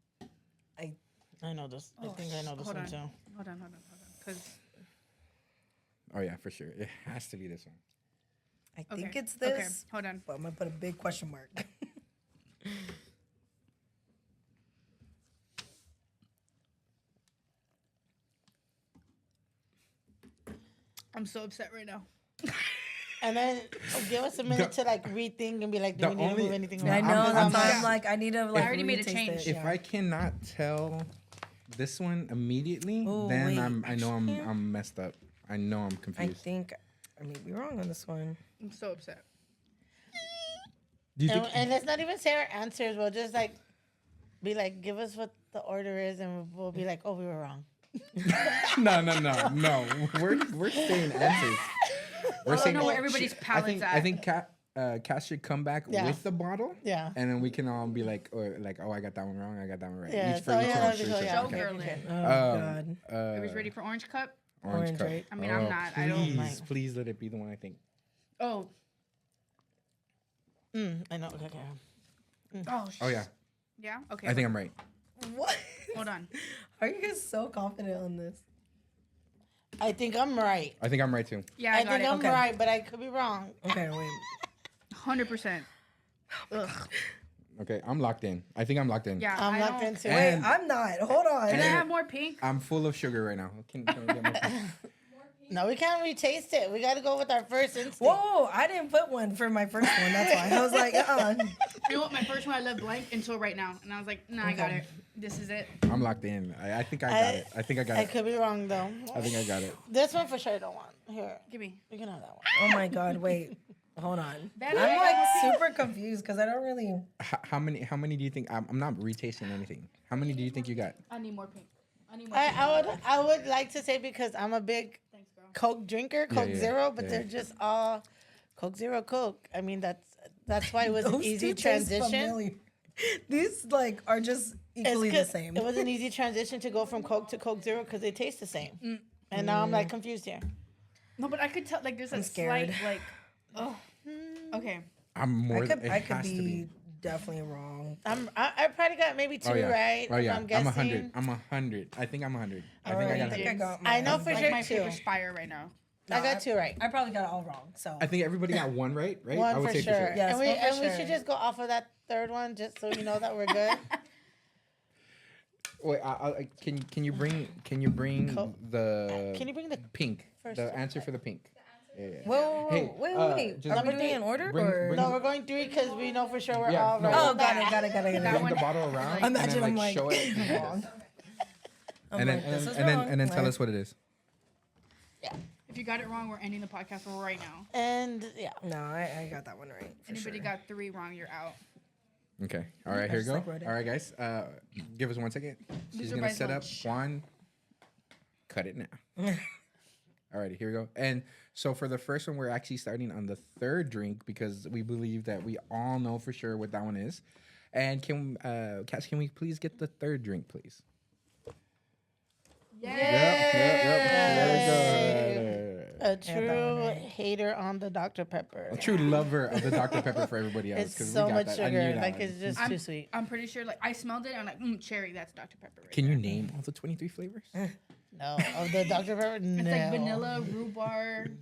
[SPEAKER 3] I
[SPEAKER 4] I know this. I think I know this
[SPEAKER 1] hold
[SPEAKER 4] one
[SPEAKER 1] on.
[SPEAKER 4] too.
[SPEAKER 1] Hold on. Because.
[SPEAKER 2] Oh yeah, for sure. It has to be this one.
[SPEAKER 3] think it's this.
[SPEAKER 1] Okay, hold on.
[SPEAKER 3] But I'm gonna put a big question mark.
[SPEAKER 1] I'm so upset right now.
[SPEAKER 4] And then give us a minute to like rethink and be like, do
[SPEAKER 2] The
[SPEAKER 4] we need to
[SPEAKER 2] only-
[SPEAKER 4] move anything
[SPEAKER 3] I
[SPEAKER 4] around?
[SPEAKER 3] know.
[SPEAKER 2] I'm-
[SPEAKER 3] That's why
[SPEAKER 1] I'm-
[SPEAKER 3] I'm like, I need to like.
[SPEAKER 1] I already made a
[SPEAKER 3] retake
[SPEAKER 1] change.
[SPEAKER 3] it,
[SPEAKER 2] If
[SPEAKER 3] yeah.
[SPEAKER 2] I cannot tell this one immediately,
[SPEAKER 3] Ooh,
[SPEAKER 2] then
[SPEAKER 3] wait,
[SPEAKER 2] I know
[SPEAKER 3] actually-
[SPEAKER 2] I'm messed up. I know I'm
[SPEAKER 3] I
[SPEAKER 2] confused.
[SPEAKER 3] think I may be wrong on this one.
[SPEAKER 1] I'm so upset.
[SPEAKER 2] Do you think?
[SPEAKER 4] And let's not even say our answers. We'll just like be like, give us what the order is, and we'll be like, oh, we were wrong.
[SPEAKER 2] No. We're saying answers. We're
[SPEAKER 1] I don't know where everybody's palate's at.
[SPEAKER 2] I think Kat should come back
[SPEAKER 4] Yeah.
[SPEAKER 2] with the bottle.
[SPEAKER 4] Yeah.
[SPEAKER 2] And then we can all be like, oh, I got that one wrong. I got that one right.
[SPEAKER 4] Yeah,
[SPEAKER 2] Each
[SPEAKER 4] so
[SPEAKER 2] for each
[SPEAKER 4] yeah,
[SPEAKER 2] one,
[SPEAKER 4] that'd
[SPEAKER 2] for
[SPEAKER 4] be
[SPEAKER 2] each
[SPEAKER 4] cool,
[SPEAKER 2] one.
[SPEAKER 4] yeah.
[SPEAKER 1] Show
[SPEAKER 2] Okay.
[SPEAKER 1] girl it.
[SPEAKER 3] Oh
[SPEAKER 2] Um,
[SPEAKER 3] God.
[SPEAKER 1] Everybody's ready for orange cup?
[SPEAKER 2] Orange cup.
[SPEAKER 3] right?
[SPEAKER 1] I mean, I'm not. I
[SPEAKER 2] Please,
[SPEAKER 1] don't
[SPEAKER 4] like-
[SPEAKER 2] please let it be the one I think.
[SPEAKER 1] Oh.
[SPEAKER 4] I know. Okay.
[SPEAKER 2] Oh yeah,
[SPEAKER 1] Yeah? Okay.
[SPEAKER 2] I think I'm right.
[SPEAKER 3] What?
[SPEAKER 1] Hold on.
[SPEAKER 3] Are you guys so confident on this?
[SPEAKER 4] I think I'm right.
[SPEAKER 2] I think I'm right too.
[SPEAKER 1] Yeah,
[SPEAKER 4] I
[SPEAKER 1] I got
[SPEAKER 4] think
[SPEAKER 1] it.
[SPEAKER 4] I'm
[SPEAKER 3] Okay.
[SPEAKER 4] right, but I could be wrong.
[SPEAKER 3] Okay, wait.
[SPEAKER 1] 100%.
[SPEAKER 2] Okay, I'm locked in. I think I'm locked in.
[SPEAKER 1] Yeah.
[SPEAKER 4] I'm
[SPEAKER 1] I
[SPEAKER 4] locked
[SPEAKER 1] don't-
[SPEAKER 4] into
[SPEAKER 2] And-
[SPEAKER 4] it.
[SPEAKER 3] Wait, I'm not. Hold on.
[SPEAKER 1] Can I
[SPEAKER 2] And-
[SPEAKER 1] have more pink?
[SPEAKER 2] I'm full of sugar right now. Can we get more?
[SPEAKER 4] No, we can't retaste it. We got to go with our first instinct.
[SPEAKER 3] Whoa, I didn't put one for my first one. That's why I was like,
[SPEAKER 1] You know what? My first one I left blank until right now. And I was like, nah, I got it. This is it.
[SPEAKER 2] I'm locked in. I think I got it. I think I got
[SPEAKER 4] I
[SPEAKER 2] it.
[SPEAKER 4] could be wrong though.
[SPEAKER 2] I think I got it.
[SPEAKER 4] This one for sure I don't want. Here,
[SPEAKER 1] Give me.
[SPEAKER 4] you can have that one.
[SPEAKER 3] Oh my God, wait. Hold on.
[SPEAKER 1] Bad
[SPEAKER 3] I'm like
[SPEAKER 1] idea.
[SPEAKER 3] super confused because I don't really.
[SPEAKER 2] How many do you think? I'm not retasting anything. How many do you think you got?
[SPEAKER 1] I need more pink. I need more pink.
[SPEAKER 4] I would like to say because I'm a big
[SPEAKER 1] Thanks, girl.
[SPEAKER 4] Coke drinker, Coke
[SPEAKER 2] yeah,
[SPEAKER 4] Zero, but
[SPEAKER 2] yeah.
[SPEAKER 4] they're just all Coke Zero, Coke. I mean that's why it was an
[SPEAKER 3] Those
[SPEAKER 4] easy
[SPEAKER 3] two taste
[SPEAKER 4] transition.
[SPEAKER 3] familiar. These like are just equally the
[SPEAKER 4] 'cause
[SPEAKER 3] same.
[SPEAKER 4] It was an easy transition to go from Coke to Coke Zero because they taste the same. And now I'm like confused here.
[SPEAKER 1] No, but I could tell, like, there's a
[SPEAKER 3] scared.
[SPEAKER 1] slight, like, oh. Okay.
[SPEAKER 2] I'm more.
[SPEAKER 3] I could
[SPEAKER 2] it has to
[SPEAKER 3] be
[SPEAKER 2] be.
[SPEAKER 3] definitely wrong.
[SPEAKER 4] I probably got maybe two
[SPEAKER 2] Oh yeah.
[SPEAKER 4] right.
[SPEAKER 2] Oh yeah.
[SPEAKER 4] I'm guessing.
[SPEAKER 2] 100. I'm 100. I think I'm 100. I think I got
[SPEAKER 3] I think
[SPEAKER 2] 100.
[SPEAKER 3] I got.
[SPEAKER 4] I know
[SPEAKER 3] mine.
[SPEAKER 4] for
[SPEAKER 1] Like,
[SPEAKER 4] sure
[SPEAKER 1] my
[SPEAKER 4] two.
[SPEAKER 1] favorite spire right now.
[SPEAKER 4] I got two right.
[SPEAKER 3] I probably got it all wrong. So
[SPEAKER 2] I think everybody got one right. Right. I
[SPEAKER 4] One
[SPEAKER 2] would
[SPEAKER 4] for
[SPEAKER 2] say
[SPEAKER 4] sure.
[SPEAKER 3] Yes,
[SPEAKER 4] and we
[SPEAKER 3] one for
[SPEAKER 4] and we
[SPEAKER 3] sure.
[SPEAKER 4] should just go off of that third one just so you know that we're good.
[SPEAKER 2] Wait. Can you bring
[SPEAKER 4] Coke.
[SPEAKER 2] the
[SPEAKER 4] Can you bring the
[SPEAKER 2] pink?
[SPEAKER 4] first
[SPEAKER 2] The
[SPEAKER 4] one?
[SPEAKER 2] answer for the pink. Yeah.
[SPEAKER 3] Whoa,
[SPEAKER 2] Hey,
[SPEAKER 3] wait.
[SPEAKER 2] just-
[SPEAKER 3] Are we doing it in order
[SPEAKER 2] Bring-
[SPEAKER 3] or?
[SPEAKER 2] bring-
[SPEAKER 4] No, we're going three because we know for sure we're
[SPEAKER 2] Yeah,
[SPEAKER 4] all
[SPEAKER 2] no.
[SPEAKER 4] right.
[SPEAKER 3] Oh,
[SPEAKER 4] on
[SPEAKER 3] got
[SPEAKER 4] that.
[SPEAKER 3] it.
[SPEAKER 2] Bring
[SPEAKER 1] one-
[SPEAKER 2] the bottle around. and
[SPEAKER 3] Imagine
[SPEAKER 2] then,
[SPEAKER 3] I'm like
[SPEAKER 2] show it.
[SPEAKER 3] wrong. I'm
[SPEAKER 2] And then
[SPEAKER 3] like, this is
[SPEAKER 2] and
[SPEAKER 3] wrong.
[SPEAKER 2] then tell
[SPEAKER 3] Like,
[SPEAKER 2] us what it is.
[SPEAKER 4] Yeah.
[SPEAKER 1] If you got it wrong, we're ending the podcast right now.
[SPEAKER 4] And yeah.
[SPEAKER 3] No, I got that one right. For
[SPEAKER 1] Anybody
[SPEAKER 3] sure.
[SPEAKER 1] got 3 wrong, you're out.
[SPEAKER 2] Okay. All right. Here we
[SPEAKER 3] just,
[SPEAKER 2] go.
[SPEAKER 3] like, wrote it.
[SPEAKER 2] All right, guys. Give us 1 second. She's
[SPEAKER 1] are
[SPEAKER 2] gonna
[SPEAKER 1] by
[SPEAKER 2] set up
[SPEAKER 1] lunch.
[SPEAKER 2] Juan. Cut it now. All right. Here we go. And so for the first one, we're actually starting on the third drink because we believe that we all know for sure what that one is. And Cass, can we please get the third drink, please?
[SPEAKER 1] Yeah.
[SPEAKER 2] There we go.
[SPEAKER 4] A true hater on the Dr. Pepper.
[SPEAKER 2] A true lover of the Dr. Pepper for everybody else.
[SPEAKER 4] It's
[SPEAKER 2] 'cause we
[SPEAKER 4] so
[SPEAKER 2] got
[SPEAKER 4] much
[SPEAKER 2] that. I knew
[SPEAKER 4] sugar.
[SPEAKER 2] that
[SPEAKER 4] Like
[SPEAKER 2] one.
[SPEAKER 4] it's just too sweet.
[SPEAKER 1] I'm pretty sure, like, I smelled it and I'm like, cherry, that's Dr. Pepper right
[SPEAKER 2] Can you name all the 23 flavors?
[SPEAKER 4] No, of the Dr. Pepper. No.
[SPEAKER 1] It's like vanilla, rhubarb,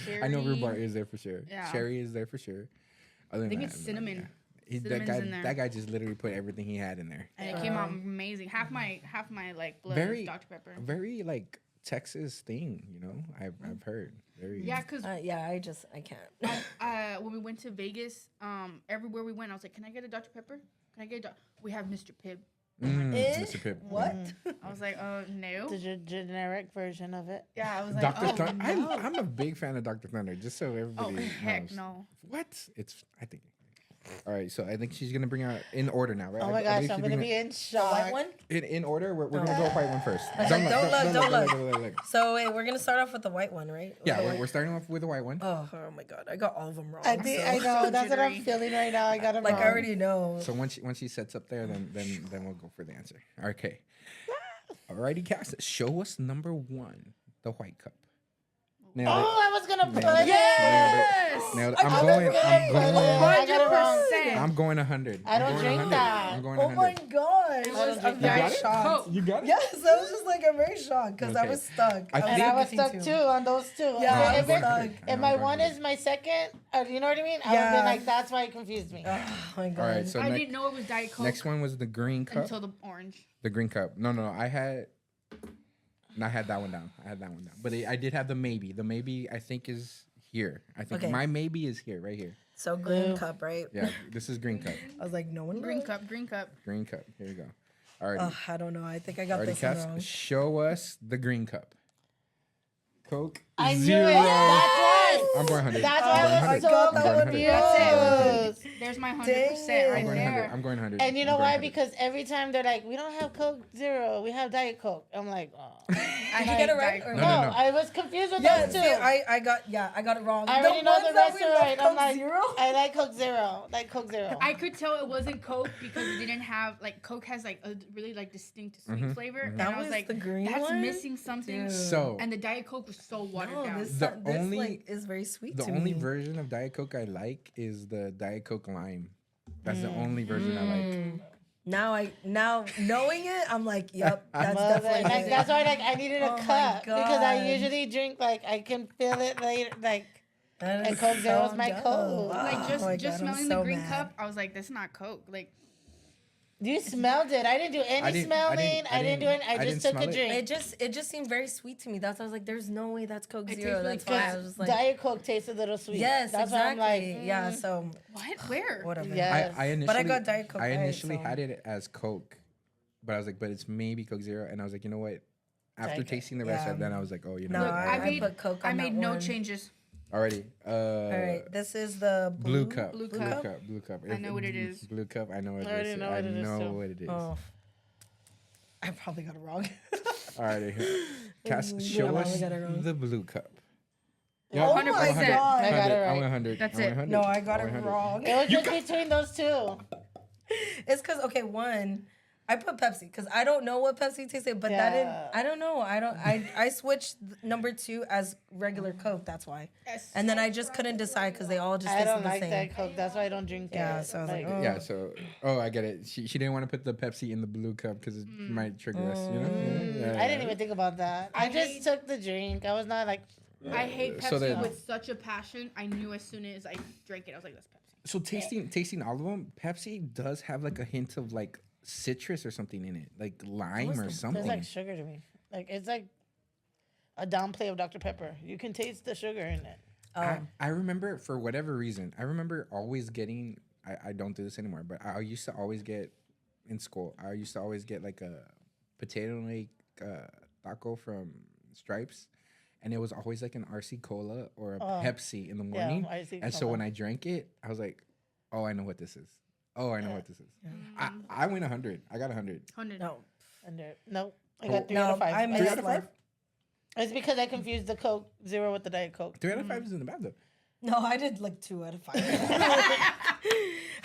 [SPEAKER 1] cherry.
[SPEAKER 2] I know rhubarb is there for sure.
[SPEAKER 1] Yeah.
[SPEAKER 2] Cherry is there for sure. Other than
[SPEAKER 1] I think
[SPEAKER 2] that,
[SPEAKER 1] it's cinnamon.
[SPEAKER 2] That
[SPEAKER 1] Cinnamon's in there.
[SPEAKER 2] guy just literally put everything he had in there.
[SPEAKER 1] And it came out amazing. Half my like blood
[SPEAKER 2] Very
[SPEAKER 1] is Dr. Pepper.
[SPEAKER 2] Very like Texas thing, you know. I've heard. Very
[SPEAKER 1] Yeah, because
[SPEAKER 3] Yeah, I can't.
[SPEAKER 1] when we went to Vegas, everywhere we went, I was like, "Can I get a Dr. Pepper? Can I get a we have Mr. Pibb."
[SPEAKER 2] Mr. Pip.
[SPEAKER 3] What?
[SPEAKER 1] I was like, oh no.
[SPEAKER 4] The generic version of it.
[SPEAKER 1] Yeah, I was like,
[SPEAKER 2] Dr.
[SPEAKER 1] oh
[SPEAKER 2] Thunder.
[SPEAKER 1] no.
[SPEAKER 2] I'm a big fan of Dr. Thunder, just so
[SPEAKER 1] Oh
[SPEAKER 2] everybody
[SPEAKER 1] heck
[SPEAKER 2] knows.
[SPEAKER 1] no.
[SPEAKER 2] What? I think. All right, so I think she's gonna bring out in order now, right?
[SPEAKER 4] Oh my
[SPEAKER 2] I
[SPEAKER 4] gosh,
[SPEAKER 2] believe
[SPEAKER 4] I'm
[SPEAKER 2] she's
[SPEAKER 4] gonna
[SPEAKER 2] bringing
[SPEAKER 4] be in shock.
[SPEAKER 3] White one?
[SPEAKER 2] in order. We're gonna go white one first.
[SPEAKER 3] Don't
[SPEAKER 2] look.
[SPEAKER 3] So wait, we're gonna start off with the white one, right? With the
[SPEAKER 2] Yeah,
[SPEAKER 3] white-
[SPEAKER 2] we're starting off with the white one.
[SPEAKER 3] Oh my god, I got all of them wrong.
[SPEAKER 4] I think I know. That's what I'm
[SPEAKER 1] jittery.
[SPEAKER 4] feeling right now. I got it
[SPEAKER 3] Like
[SPEAKER 4] wrong.
[SPEAKER 3] I already know.
[SPEAKER 2] So once she sets up there, then we'll go for the answer. Okay. Alrighty, Cass. Show us number one, the white cup. Nailed it.
[SPEAKER 4] Oh, I was gonna put
[SPEAKER 2] Nailed it.
[SPEAKER 4] it.
[SPEAKER 1] Yes.
[SPEAKER 2] Nailed it.
[SPEAKER 4] I was gonna put it. I got it wrong.
[SPEAKER 1] 100%.
[SPEAKER 2] I'm going 100.
[SPEAKER 4] I don't
[SPEAKER 2] I'm going
[SPEAKER 4] drink
[SPEAKER 2] 100.
[SPEAKER 4] that.
[SPEAKER 2] I'm going
[SPEAKER 3] Oh
[SPEAKER 2] 100.
[SPEAKER 3] my gosh,
[SPEAKER 1] It was
[SPEAKER 3] I'm
[SPEAKER 1] a
[SPEAKER 3] very
[SPEAKER 1] Diet
[SPEAKER 3] shocked.
[SPEAKER 1] Coke.
[SPEAKER 2] You got it?
[SPEAKER 3] Yes, I was just like I'm very shocked because I
[SPEAKER 2] Okay.
[SPEAKER 3] was stuck.
[SPEAKER 2] I
[SPEAKER 3] was
[SPEAKER 4] And I was
[SPEAKER 3] between
[SPEAKER 4] stuck too on those two.
[SPEAKER 3] Yeah,
[SPEAKER 2] I'm
[SPEAKER 4] if
[SPEAKER 2] going
[SPEAKER 4] it-
[SPEAKER 2] 100.
[SPEAKER 4] if
[SPEAKER 2] I'm
[SPEAKER 4] my
[SPEAKER 2] going
[SPEAKER 4] one
[SPEAKER 2] 100.
[SPEAKER 4] is my second, you know what I mean? I would
[SPEAKER 3] Yeah.
[SPEAKER 4] have been like, that's why it confused me.
[SPEAKER 3] Oh my god.
[SPEAKER 2] All right, so
[SPEAKER 1] I didn't know it was Diet Coke
[SPEAKER 2] next one was the green cup.
[SPEAKER 1] until the orange.
[SPEAKER 2] The green cup. No. I had that one down. But I did have the maybe. The maybe I think is here. I think
[SPEAKER 3] Okay.
[SPEAKER 2] my maybe is here, right here.
[SPEAKER 3] So green cup, right?
[SPEAKER 2] Yeah, this is green cup.
[SPEAKER 3] I was like, no one
[SPEAKER 1] Green
[SPEAKER 3] knows.
[SPEAKER 1] cup, green cup.
[SPEAKER 2] Green cup. Here you go. All right.
[SPEAKER 3] Ugh, I don't know. I think I got
[SPEAKER 2] Already,
[SPEAKER 3] this one
[SPEAKER 2] Cass,
[SPEAKER 3] wrong.
[SPEAKER 2] show us the green cup. Coke
[SPEAKER 4] I knew
[SPEAKER 2] zero.
[SPEAKER 4] it. That's right.
[SPEAKER 2] I'm going 100.
[SPEAKER 4] That's
[SPEAKER 2] I'm
[SPEAKER 4] why
[SPEAKER 2] going
[SPEAKER 4] I
[SPEAKER 2] 100.
[SPEAKER 4] was so
[SPEAKER 3] got that one
[SPEAKER 4] confused.
[SPEAKER 1] There's my 100%
[SPEAKER 3] Dang.
[SPEAKER 1] right
[SPEAKER 2] I'm going 100.
[SPEAKER 1] there.
[SPEAKER 2] I'm going 100.
[SPEAKER 4] And you know
[SPEAKER 2] I'm going
[SPEAKER 4] why?
[SPEAKER 2] 100.
[SPEAKER 4] Because every time they're like, we don't have Coke Zero, we have Diet Coke. I'm like, oh.
[SPEAKER 1] I
[SPEAKER 3] Did you
[SPEAKER 1] hate
[SPEAKER 3] get it right?
[SPEAKER 1] Diet
[SPEAKER 3] Or
[SPEAKER 1] Coke.
[SPEAKER 2] No,
[SPEAKER 4] No,
[SPEAKER 2] no, no.
[SPEAKER 4] I was confused with
[SPEAKER 3] Yeah,
[SPEAKER 4] those
[SPEAKER 3] see,
[SPEAKER 4] two.
[SPEAKER 3] I got it wrong.
[SPEAKER 4] I already know
[SPEAKER 3] ones
[SPEAKER 4] the
[SPEAKER 3] that
[SPEAKER 4] rest
[SPEAKER 3] we
[SPEAKER 4] are
[SPEAKER 3] left
[SPEAKER 4] right. I'm
[SPEAKER 3] Coke
[SPEAKER 4] like,
[SPEAKER 3] Zero.
[SPEAKER 4] I like Coke Zero. Like Coke Zero.
[SPEAKER 1] I could tell it wasn't Coke because it didn't have like Coke has like a really like distinct sweet flavor. And
[SPEAKER 3] That
[SPEAKER 1] I was
[SPEAKER 3] was
[SPEAKER 1] like,
[SPEAKER 3] the green
[SPEAKER 1] that's
[SPEAKER 3] one?
[SPEAKER 1] missing something.
[SPEAKER 3] Dude.
[SPEAKER 2] So
[SPEAKER 1] And the Diet Coke was so watered
[SPEAKER 3] No,
[SPEAKER 1] down.
[SPEAKER 3] this,
[SPEAKER 2] The
[SPEAKER 3] this
[SPEAKER 2] only-
[SPEAKER 3] like is very sweet
[SPEAKER 2] the
[SPEAKER 3] to
[SPEAKER 2] only
[SPEAKER 3] me.
[SPEAKER 2] version of Diet Coke I like is the Diet Coke lime. That's the only version I like.
[SPEAKER 3] Now knowing it, I'm like, yep, that's
[SPEAKER 4] Well,
[SPEAKER 3] definitely
[SPEAKER 4] like,
[SPEAKER 3] it.
[SPEAKER 4] that's why like I needed a
[SPEAKER 3] Oh my
[SPEAKER 4] cup because I
[SPEAKER 3] God.
[SPEAKER 4] usually drink like I can feel it later like
[SPEAKER 3] That
[SPEAKER 4] and
[SPEAKER 3] is
[SPEAKER 4] Coke Zero is
[SPEAKER 3] so
[SPEAKER 4] my
[SPEAKER 3] dumb.
[SPEAKER 4] Coke.
[SPEAKER 1] Like just
[SPEAKER 3] Oh my
[SPEAKER 1] just
[SPEAKER 3] God, I'm
[SPEAKER 1] smelling
[SPEAKER 3] so
[SPEAKER 1] the green
[SPEAKER 3] mad.
[SPEAKER 1] cup, I was like, this is not Coke. Like
[SPEAKER 4] You smelled it. I didn't do any smelling. I didn't do it. I just took
[SPEAKER 2] smell
[SPEAKER 4] a
[SPEAKER 2] it.
[SPEAKER 4] drink.
[SPEAKER 3] It just seemed very sweet to me. That's why I was like, there's no way that's Coke
[SPEAKER 1] It
[SPEAKER 3] Zero.
[SPEAKER 1] tastes
[SPEAKER 3] That's
[SPEAKER 1] really
[SPEAKER 3] why I
[SPEAKER 1] good.
[SPEAKER 3] was just like,
[SPEAKER 4] Diet Coke tastes a little sweet.
[SPEAKER 3] yes,
[SPEAKER 4] That's
[SPEAKER 3] exactly.
[SPEAKER 4] why I'm like,
[SPEAKER 3] yeah, so
[SPEAKER 1] what? Where?
[SPEAKER 3] whatever.
[SPEAKER 4] Yeah.
[SPEAKER 2] I initially,
[SPEAKER 3] But I got Diet Coke
[SPEAKER 2] I
[SPEAKER 3] right,
[SPEAKER 2] initially
[SPEAKER 3] so-
[SPEAKER 2] had it as Coke, but I was like, but it's maybe Coke Zero, and I was like, you know what? After
[SPEAKER 4] Diet Coke.
[SPEAKER 2] tasting the rest
[SPEAKER 3] Yeah.
[SPEAKER 2] of it, then I was like, oh, you know
[SPEAKER 3] No,
[SPEAKER 2] what?
[SPEAKER 3] I put Coke
[SPEAKER 1] I
[SPEAKER 3] on
[SPEAKER 1] made
[SPEAKER 3] that
[SPEAKER 1] no
[SPEAKER 3] one.
[SPEAKER 1] changes.
[SPEAKER 2] Already.
[SPEAKER 3] All right, this is the
[SPEAKER 2] Blue cup.
[SPEAKER 1] Blue
[SPEAKER 2] Blue
[SPEAKER 1] cup.
[SPEAKER 2] cup. Blue cup.
[SPEAKER 1] I know what it is.
[SPEAKER 2] Blue cup. I know what
[SPEAKER 4] I
[SPEAKER 2] it
[SPEAKER 4] already
[SPEAKER 2] is.
[SPEAKER 4] know what it is, too.
[SPEAKER 2] what it is.
[SPEAKER 3] Oh, I probably got it wrong.
[SPEAKER 2] Alrighty. Cass, show
[SPEAKER 3] I
[SPEAKER 2] us
[SPEAKER 3] got it wrong.
[SPEAKER 2] the blue cup.
[SPEAKER 3] Oh
[SPEAKER 2] I'm
[SPEAKER 3] my
[SPEAKER 2] 100.
[SPEAKER 3] God.
[SPEAKER 4] I got it
[SPEAKER 2] I'm
[SPEAKER 4] right.
[SPEAKER 2] 100.
[SPEAKER 1] That's
[SPEAKER 2] I'm
[SPEAKER 1] it.
[SPEAKER 2] 100.
[SPEAKER 3] No, I got
[SPEAKER 2] I'm
[SPEAKER 3] it
[SPEAKER 2] 100.
[SPEAKER 3] wrong.
[SPEAKER 4] it was just between those two.
[SPEAKER 3] It's because okay, one, I put Pepsi because I don't know what Pepsi tastes like, but that
[SPEAKER 4] Yeah.
[SPEAKER 3] didn't. I don't know. I switched number 2 as regular Coke. That's why.
[SPEAKER 1] Yes.
[SPEAKER 3] And then I just couldn't decide because they all just
[SPEAKER 4] I
[SPEAKER 3] tasted
[SPEAKER 4] don't
[SPEAKER 3] the
[SPEAKER 4] like
[SPEAKER 3] same.
[SPEAKER 4] that Coke. That's why I don't drink
[SPEAKER 3] Yeah,
[SPEAKER 4] it.
[SPEAKER 3] so I was like, oh.
[SPEAKER 2] Yeah, so I get it. She didn't want to put the Pepsi in the blue cup because it might trigger us. You know. Yeah,
[SPEAKER 4] I didn't even think about that. I just
[SPEAKER 1] hate-
[SPEAKER 4] took the drink. I was not like,
[SPEAKER 1] I hate
[SPEAKER 2] So
[SPEAKER 1] Pepsi
[SPEAKER 2] then-
[SPEAKER 1] with such a passion. I knew as soon as I drank it, I was like, that's Pepsi.
[SPEAKER 2] So tasting all of them, Pepsi does have like a hint of like citrus or something in it, like lime or something.
[SPEAKER 4] it's like sugar to me. Like it's like a downplay of Dr. Pepper. You can taste the sugar in it.
[SPEAKER 2] I remember for whatever reason, I remember always getting. I don't do this anymore, but I used to always get in school. I used to always get like a potato like taco from Stripes, and it was always like an RC Cola or a Pepsi in the morning.
[SPEAKER 4] RC
[SPEAKER 2] and so
[SPEAKER 4] Cola.
[SPEAKER 2] when I drank it, I was like, "Oh, I know what this is. Oh, I know what this is." I went 100. I got 100.
[SPEAKER 1] 100.
[SPEAKER 3] No,
[SPEAKER 4] Nope. I got 3
[SPEAKER 3] no,
[SPEAKER 4] out of 5.
[SPEAKER 3] I
[SPEAKER 2] Three
[SPEAKER 3] missed
[SPEAKER 2] out of
[SPEAKER 3] like.
[SPEAKER 2] 5.
[SPEAKER 4] It's because I confused the Coke Zero with the Diet Coke.
[SPEAKER 2] 3 out of 5 isn't bad though.
[SPEAKER 3] No, I did like 2 out of 5.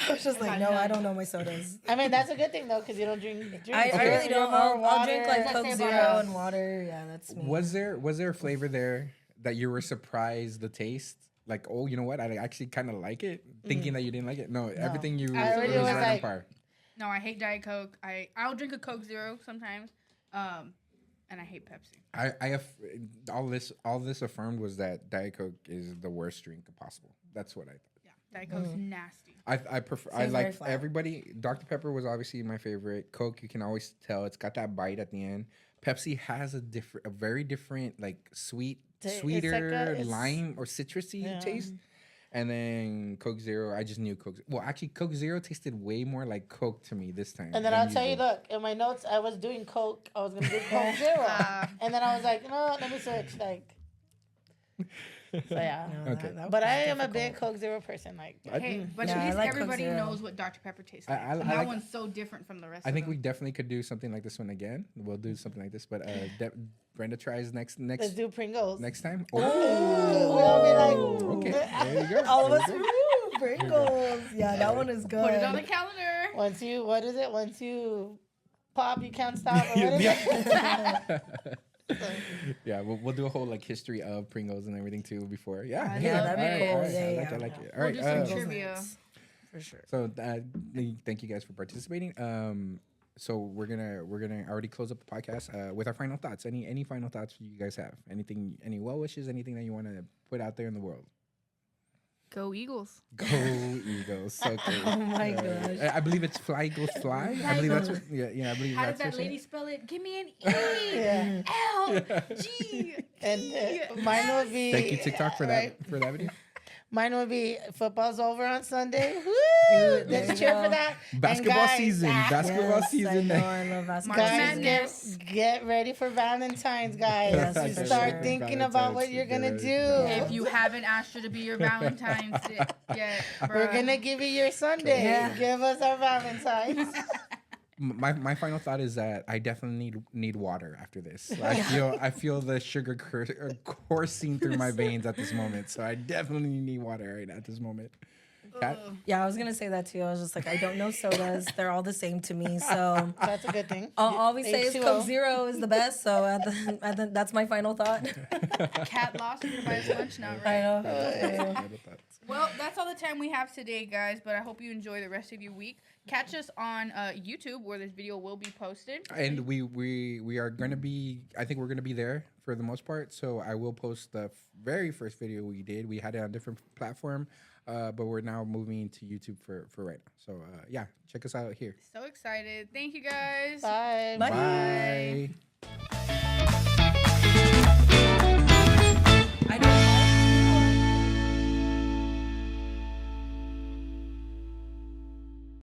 [SPEAKER 3] I was just like, no, I don't know my sodas.
[SPEAKER 4] I mean, that's a good thing though, because you don't drink.
[SPEAKER 3] I really don't. I'll drink like
[SPEAKER 1] Let's
[SPEAKER 3] Coke
[SPEAKER 1] say
[SPEAKER 3] Zero
[SPEAKER 1] about-
[SPEAKER 3] and water. Yeah, that's me.
[SPEAKER 2] Was there a flavor there that you were surprised the taste? Like, oh, you know what? I actually kind of like it, thinking that you didn't like it. No, everything you
[SPEAKER 4] I already
[SPEAKER 2] it was
[SPEAKER 4] was
[SPEAKER 2] right on
[SPEAKER 4] like-
[SPEAKER 2] par.
[SPEAKER 1] No, I hate Diet Coke. I'll drink a Coke Zero sometimes. And I hate Pepsi.
[SPEAKER 2] I have all this affirmed was that Diet Coke is the worst drink possible. That's what I thought.
[SPEAKER 1] Yeah. Diet Coke's nasty.
[SPEAKER 2] I prefer. I
[SPEAKER 3] Seems very
[SPEAKER 2] like
[SPEAKER 3] flat.
[SPEAKER 2] everybody. Dr Pepper was obviously my favorite. Coke, you can always tell it's got that bite at the end. Pepsi has a very different, like
[SPEAKER 4] It's like
[SPEAKER 2] sweeter
[SPEAKER 4] it's-
[SPEAKER 2] lime or citrusy taste. And then Coke Zero, I just knew Coke. Well, actually, Coke Zero tasted way more like Coke to me this time.
[SPEAKER 4] And then
[SPEAKER 2] than
[SPEAKER 4] I'll tell you,
[SPEAKER 2] usual.
[SPEAKER 4] look, in my notes, I was doing Coke. I was going to do Coke Zero. And then I was like, no, let me switch. Like, so yeah.
[SPEAKER 3] No,
[SPEAKER 2] Okay.
[SPEAKER 4] But I am a big Coke Zero person. Like,
[SPEAKER 1] Hey, but
[SPEAKER 3] Yeah,
[SPEAKER 1] at
[SPEAKER 3] I
[SPEAKER 1] least
[SPEAKER 3] like Coke
[SPEAKER 1] everybody
[SPEAKER 3] Zero.
[SPEAKER 1] knows what Dr. Pepper tastes like.
[SPEAKER 2] I
[SPEAKER 1] And that
[SPEAKER 2] like-
[SPEAKER 1] one's so different from the rest
[SPEAKER 2] I think
[SPEAKER 1] of
[SPEAKER 2] we
[SPEAKER 1] them.
[SPEAKER 2] definitely could do something like this one again. We'll do something like this, but Brenda tries next
[SPEAKER 4] let's do Pringles.
[SPEAKER 2] next time.
[SPEAKER 4] We'll all be like,
[SPEAKER 2] Okay, there you go.
[SPEAKER 3] All of
[SPEAKER 2] There
[SPEAKER 3] us,
[SPEAKER 2] you go.
[SPEAKER 3] woo, Pringles. Yeah, that one is good.
[SPEAKER 1] Put it on the calendar.
[SPEAKER 4] once you, what is it? Once you pop, you can't stop. Or what is it?
[SPEAKER 2] Yeah, we'll do a whole like history of Pringles and everything too before. Yeah,
[SPEAKER 3] Yeah,
[SPEAKER 1] that'd be
[SPEAKER 2] all
[SPEAKER 1] cool.
[SPEAKER 2] right,
[SPEAKER 3] Yeah,
[SPEAKER 2] I
[SPEAKER 3] yeah.
[SPEAKER 2] like it. All
[SPEAKER 1] We'll
[SPEAKER 2] right,
[SPEAKER 1] do some
[SPEAKER 3] Pringles
[SPEAKER 1] trivia.
[SPEAKER 3] next, for sure.
[SPEAKER 2] so thank you guys for participating. So we're gonna already close up the podcast with our final thoughts. Any final thoughts you guys have? Anything? Any well wishes? Anything that you want to put out there in the world?
[SPEAKER 1] Go Eagles.
[SPEAKER 2] Go Eagles! So cool.
[SPEAKER 3] Oh my gosh.
[SPEAKER 2] I believe it's Fly Eagles Fly. I believe that's what. Yeah. I believe
[SPEAKER 1] How did
[SPEAKER 2] that's
[SPEAKER 1] that
[SPEAKER 2] what
[SPEAKER 1] lady spell it? Give me an E.
[SPEAKER 4] Yeah.
[SPEAKER 1] L G.
[SPEAKER 4] And mine would be.
[SPEAKER 2] Thank you TikTok for that
[SPEAKER 4] right?
[SPEAKER 2] for that video.
[SPEAKER 4] Mine would be football's over on Sunday. Woo!
[SPEAKER 3] There
[SPEAKER 4] Let's
[SPEAKER 3] you
[SPEAKER 4] cheer
[SPEAKER 3] go.
[SPEAKER 4] for that. And
[SPEAKER 2] Basketball
[SPEAKER 4] guys,
[SPEAKER 2] season. Basketball
[SPEAKER 3] Yes,
[SPEAKER 2] season.
[SPEAKER 3] I know, I love basketball.
[SPEAKER 1] March
[SPEAKER 4] Guys,
[SPEAKER 3] season.
[SPEAKER 1] Madness.
[SPEAKER 4] get ready for Valentine's, guys.
[SPEAKER 3] Yes,
[SPEAKER 4] You
[SPEAKER 3] for
[SPEAKER 4] start
[SPEAKER 3] sure.
[SPEAKER 4] thinking about what you're gonna do.
[SPEAKER 1] If you haven't asked her to be your Valentine's yet,
[SPEAKER 4] We're
[SPEAKER 1] bruh.
[SPEAKER 4] gonna give you your Sunday.
[SPEAKER 3] Yeah.
[SPEAKER 4] Give us our Valentine's.
[SPEAKER 2] My final thought is that I definitely need water after this. I feel the sugar coursing through my veins at this moment. So I definitely need water right at this moment. Kat?
[SPEAKER 3] Yeah, I was gonna say that too. I was just like, I don't know sodas. They're all the same to me. So
[SPEAKER 4] That's a good thing.
[SPEAKER 3] all we say is
[SPEAKER 4] H2O.
[SPEAKER 3] Coke Zero is the best. So that's my final thought.
[SPEAKER 1] Cat lost her to buy his lunch now,
[SPEAKER 3] I
[SPEAKER 1] right?
[SPEAKER 3] know.
[SPEAKER 1] Well, that's all the time we have today, guys. But I hope you enjoy the rest of your week. Catch us on YouTube, where this video will be posted.
[SPEAKER 2] And we are gonna be. I think we're gonna be there for the most part. So I will post the very first video we did. We had it on a different platform, but we're now moving to YouTube for right now. So yeah, check us out here.
[SPEAKER 1] So excited! Thank you, guys.
[SPEAKER 4] Bye.
[SPEAKER 3] Bye.